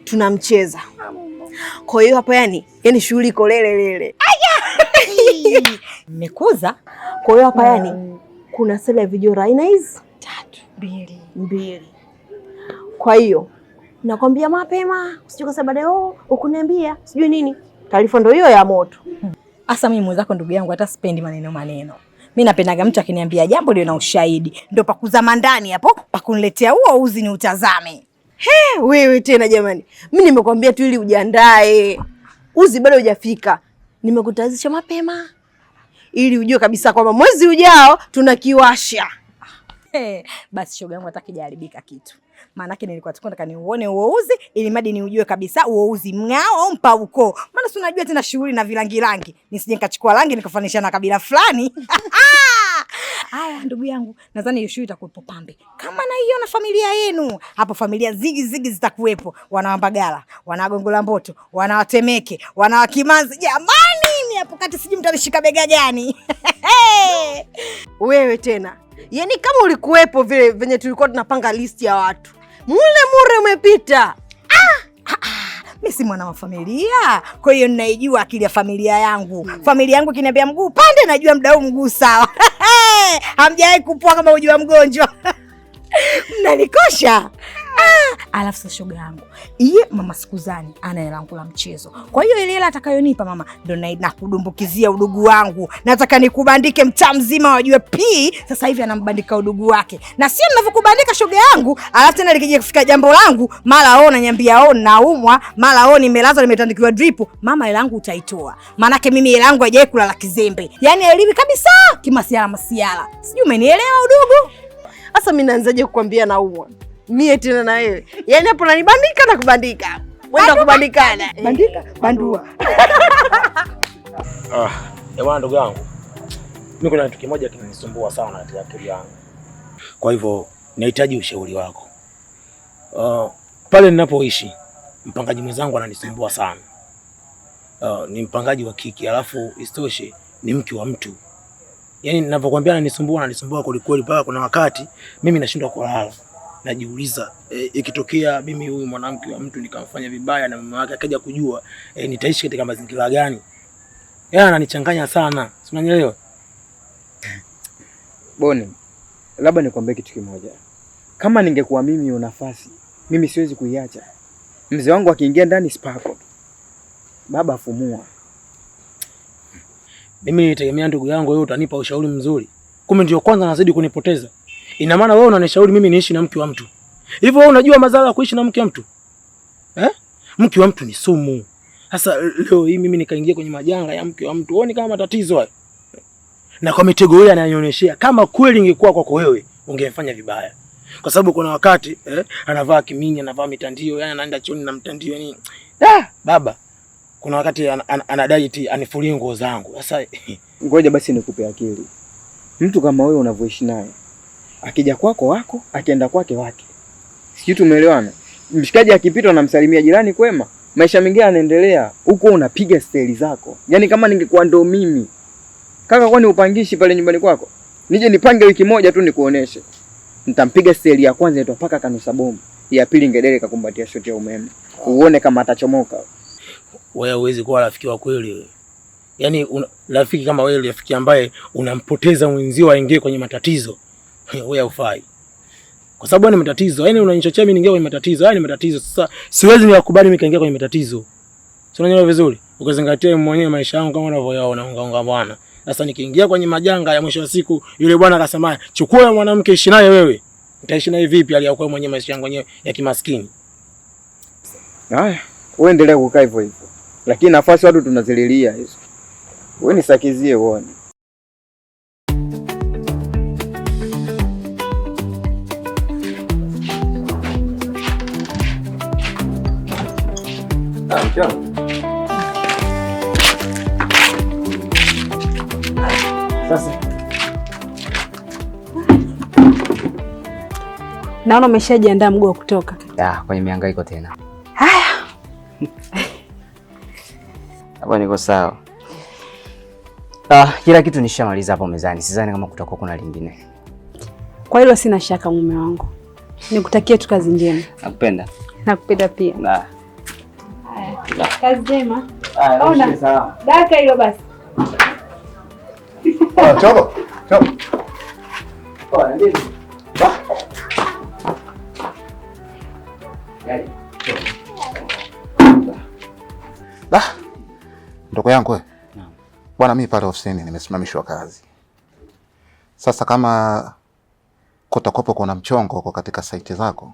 tunamcheza. Kwa hiyo hapa yani shughuli iko lele. Mmekuza. Kwa hiyo hapa yani kuna sala ya video aina hizi 2. Kwa hiyo nakwambia mapema, usije kwa sababu ukuniambia sijui nini. Taarifa ndio hiyo ya moto. Asa mimi mwenzako ndugu yangu hata sipendi maneno. Mimi napendaga mtu akiniambia jambo lio na ushahidi. Ndio pakuzama ndani hapo, pakuniletea huo uzi ni utazame. Wewe tena jamani. Mimi nimekwambia tu ili ujiandae. Uzi bado hujafika. Nimekutazisha mapema ili ujue kabisa kwamba mwezi ujao tunakiwasha. Basi shoga yangu hatakijaribika kitu. Maana yake nilikuwa nataka niuone huo uzi ili madi niujue kabisa huo uzi mng'ao au mpauko. Maana si unajua tena shughuli na vilangi. Nisije nikachukua rangi nikafanisha na kabila fulani. Haya ndugu yangu, nadhani hiyo shughuli itakuwepo pambe. Kama na hiyo na familia yenu. Hapo familia zigi zitakuwepo. Wanawambagala, wanagongola Mboto, wanawatemeke, wanawakimanzi. Jamani, ni hapo kati siji mtanishika bega gani. Wewe tena. Yaani kama ulikuwepo vile venye tulikuwa tunapanga listi ya watu. Mure umepita. Mimi si mwana wa familia. Kwa hiyo ninaijua akili ya familia yangu. Familia yangu kiniambia mguu pande, najua mdau mguu sawa. Hamjawahi kupua kama ujua mgonjwa. Mnanikosha. Alafu sasa shoga yangu, iye mama Sikuzani ana hela yangu la mchezo. Kwa hiyo ile hela atakayonipa mama ndo na kudumbukizia udugu wangu. Nataka nikubandike mtaa mzima wajue sasa hivi anambandika udugu wake. Na sio ninavyokubandika shoga yangu, alafu tena likija kufika jambo langu, mara nanyambia naumwa, mara nimelazwa nimetandikiwa drip. Mama hela yangu utaitoa. Maana yake mimi hela yangu haijawahi kulala kizembe. Yaani elimu kabisa kimasiala. Sijui umenielewa udugu? Sasa mimi naanzaje kukwambia naumwa? Mie tena na wewe. Yaani hapo nanibandika na kubandika. Wenda kubandikana. Bandika, bandua. Bwana ndugu yangu. Mimi kuna kitu kimoja kinanisumbua sana katika akili yangu. Kwa hivyo nahitaji ushauri wako. Pale ninapoishi mpangaji mwenzangu ananisumbua sana. Ni mpangaji wa kiki, alafu istoshe ni mke wa mtu. Yaani ninapokuambia ananisumbua kweli mpaka kuna wakati mimi nashindwa kulala. Najiuliza ikitokea mimi huyu mwanamke wa mtu nikamfanya vibaya na mume wake akaja kujua nitaishi katika mazingira gani? Yeye ananichanganya sana. Si unanielewa? Boni, labda nikwambie kitu kimoja. Kama ningekuwa mimi hiyo nafasi, mimi siwezi kuiacha. Mzee wangu akiingia ndani spako. Baba afumua. Mimi nitegemea ndugu yangu wewe utanipa ushauri mzuri. Kumbe ndio kwanza nazidi kunipoteza. Ina maana wewe unanishauri mimi niishi na mke wa mtu. Hivyo wewe unajua madhara ya kuishi na mke wa mtu? Mke wa mtu ni sumu. Sasa leo hii mimi nikaingia kwenye majanga ya mke wa mtu. Uone kama matatizo haya. Na kwa mitego ile ananionyeshia kama kweli ingekuwa kwako wewe ungemfanya vibaya. Kwa sababu kuna wakati anavaa kimini, anavaa mitandio, yani anaenda choni na mtandio yani. Baba. Kuna wakati anadai eti anifulie nguo zangu. Sasa ngoja basi nikupe akili. Mtu kama wewe unavyoishi naye, akija kwako wako, akienda kwake wake. Sijui tumeelewana? Mshikaji akipita unamsalimia jirani kwema, maisha mengine yanaendelea. Huko unapiga steli zako. Yaani kama ningekuwa ndo mimi. Kaka, kwani upangishi pale nyumbani kwako? Nije nipange wiki moja tu nikuoneshe. Nitampiga steli ya kwanza ito paka kanusa bomu. Ya pili ngedele kakumbatia shoti ya umeme. Uone kama atachomoka. Wewe huwezi kuwa rafiki wa kweli wewe. Yaani rafiki kama wewe, rafiki ambaye unampoteza mwenzio aingie kwenye matatizo. Wewe hufai. Kwa sababu ni matatizo. Yaani unanichochea mimi niingie kwenye matatizo. Yaani matatizo. Sasa siwezi nikakubali mimi kaingia kwenye matatizo. Sio, unanielewa vizuri? Ukizingatia mwenyewe maisha yangu kama unavyoyaona unga bwana. Sasa nikiingia kwenye majanga ya mwisho wa siku, yule bwana akasema, "Chukua mwanamke ishi naye wewe." Nitaishi naye vipi aliyakuwa mwenyewe maisha yangu yenyewe ya kimaskini? Haya, wewe endelea kukaa hivyo hivyo. Lakini nafasi watu tunazililia hizo. Wewe nisakizie uone. Sasa naona umeshajiandaa mguu wa kutoka. Kwenye mihangaiko tena. Haya. Hapo niko sawa. Kila kitu nishamaliza hapo mezani. Sidhani kama kutakuwa kuna lingine. Kwa hilo sina shaka mume wangu. Nikutakie tu kazi njema. Nakupenda. Nakupenda pia. Haya. Kazi njema. Ona. Sawa. Daka hilo basi. Choko. Ndio. Ndugu yangu wewe. Bwana, mimi pale ofisini nimesimamishwa kazi. Sasa kama kutakopo kuna mchongo uko katika site zako,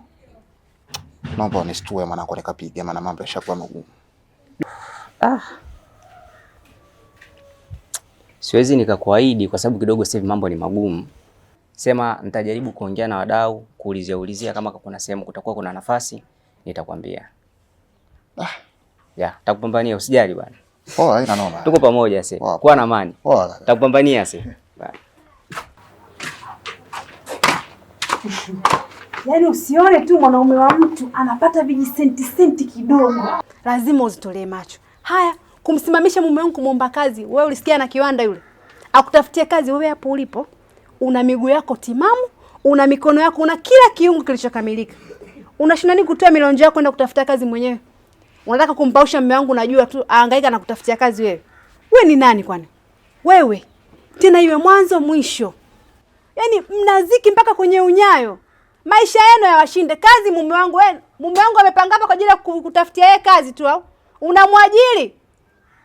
naomba unishtue mwanangu nikapiga, maana mambo yashakuwa magumu. Siwezi nikakuahidi kwa sababu kidogo sasa mambo ni magumu. Sema nitajaribu kuongea na wadau, kuulizia kama kuna sehemu kutakuwa kuna nafasi, nitakwambia. Takupambania, usijali bwana. Haina noma. Tuko pamoja sasa. Kuwa na amani. Takupambania sasa. Yaani usione tu mwanaume wa mtu anapata vijisenti kidogo, lazima uzitolee macho. Haya, kumsimamisha mume wangu kumwomba kazi, wewe ulisikia na kiwanda yule akutafutie kazi, wewe hapo ulipo una miguu yako timamu, una mikono yako, una kila kiungo kilichokamilika. Unashinda nini kutoa milonjo yako kwenda kutafuta kazi mwenyewe? Unataka kumpausha mume wangu, najua tu ahangaika na kutafutia kazi wewe. Wewe ni nani kwani? Wewe tena iwe mwanzo mwisho. Yaani mnaziki mpaka kwenye unyayo. Maisha yenu yawashinde kazi mume wangu. Wewe mume wangu amepanga hapa kwa ajili ya kutafutia yeye kazi tu au? Unamwajiri?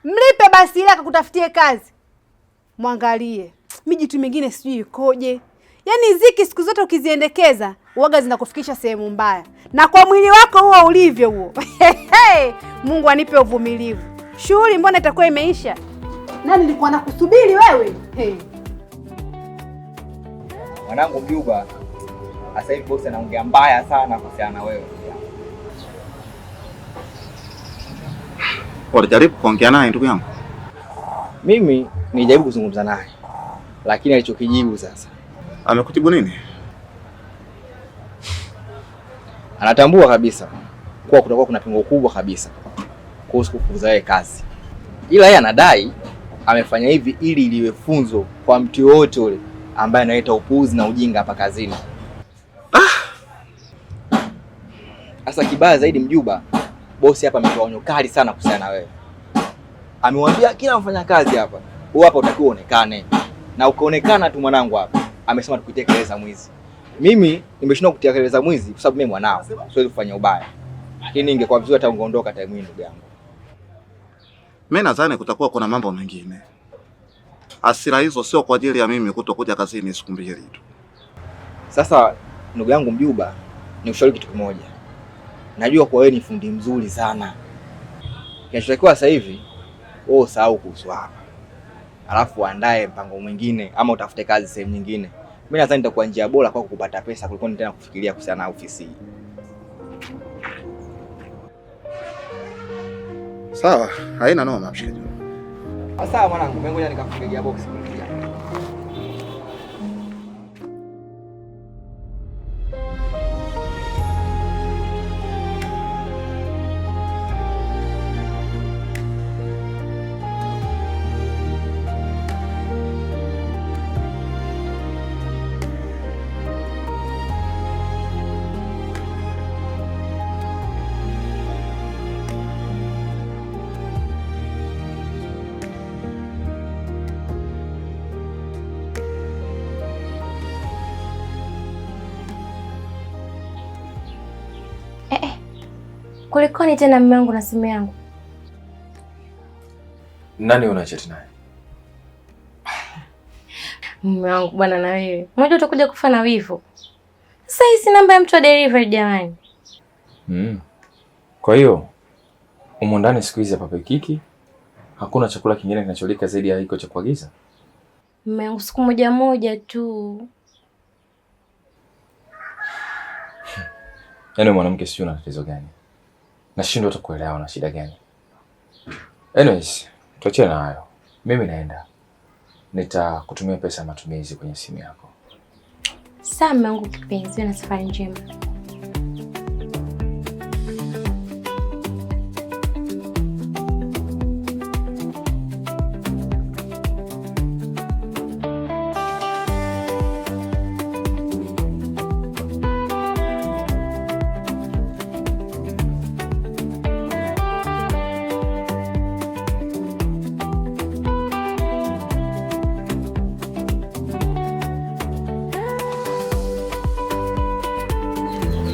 Mlipe basi ile akakutafutie kazi. Mwangalie. Mijitu mingine sijui ikoje. Yaani ziki siku zote ukiziendekeza, uoga zinakufikisha sehemu mbaya. Na kwa mwili wako huo ulivyo huo. Mungu anipe uvumilivu. Shughuli mbona itakuwa imeisha? Nani nilikuwa nakusubiri wewe? Mwanangu Mjuba, sasa hivi bosi anaongea mbaya sana kuhusiana na wewe. Unajaribu kuongea naye ndugu yangu? Mimi nilijaribu kuzungumza naye, lakini alichokijibu sasa. Amekutibu nini? Anatambua kabisa kuwa kutakuwa kuna pengo kubwa kabisa kuhusu kufuza yeye kazi. Ila yeye anadai amefanya hivi ili iliwe funzo kwa mtu yote yule ambaye analeta upuuzi na ujinga hapa kazini. Sasa kibaya zaidi Mjuba, bosi hapa ametoa onyo kali sana kuhusiana na wewe. Amemwambia kila mfanyakazi hapa, wewe hapa utakiwa uonekane. Na ukaonekana tu mwanangu hapa. Amesema tukuitie kelele za mwizi. Mimi nimeshindwa kutia kelele za mwizi kwa sababu mimi mwanao. Siwezi kufanya ubaya. Lakini ingekuwa vizuri hata ungeondoka time hii ndugu yangu. Mimi nadhani kutakuwa kuna mambo mengine. Hasira hizo sio kwa ajili ya mimi kutokuja kazini siku mbili tu. Sasa ndugu yangu Mjuba, nikushauri kitu kimoja. Najua kwa wewe ni fundi mzuri sana. Kinachotakiwa sasa hivi wewe usahau kuhusu hapa. Alafu andae mpango mwingine ama utafute kazi sehemu nyingine. Mimi nadhani itakuwa njia bora kwa kupata pesa kuliko tena kufikiria kuhusiana na ofisi. Sawa, haina noma mshikaji. Sawa mwanangu, mimi ngoja nikakupigia box kulia. Kulikoni tena mume wangu na simu yangu? Nani unachati naye? Mume wangu bwana na wewe. Mmoja utakuja kufa na wivu. Sasa hii si namba ya mtu wa delivery jamani. Kwa hiyo umo ndani siku hizi hapa pekiki. Hakuna chakula kingine kinacholika zaidi ya hiko cha kuagiza? Mume wangu siku moja tu. Yaani mwanamke sio na tatizo gani? Nashindwa hata kuelewa na shida gani. Anyways, tuachane na hayo. Mimi naenda. Nitakutumia pesa ya matumizi kwenye simu yako. Sawa mume wangu kipenzi, na safari njema.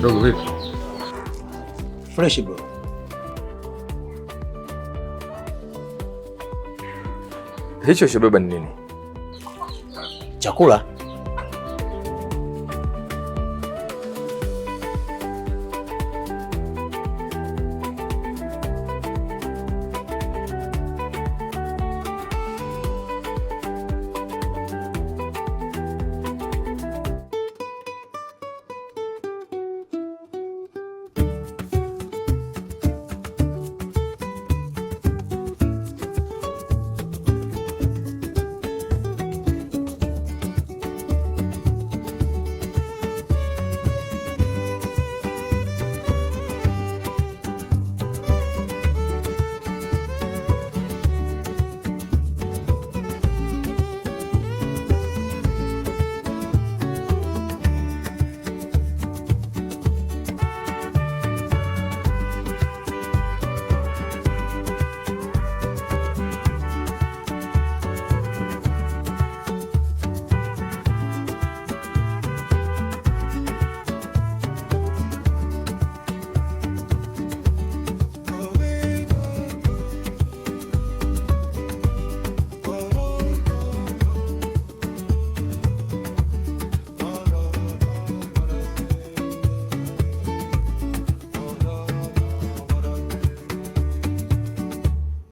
Dogo vipi? Fresh bro. Hicho shobeba ni nini? Chakula.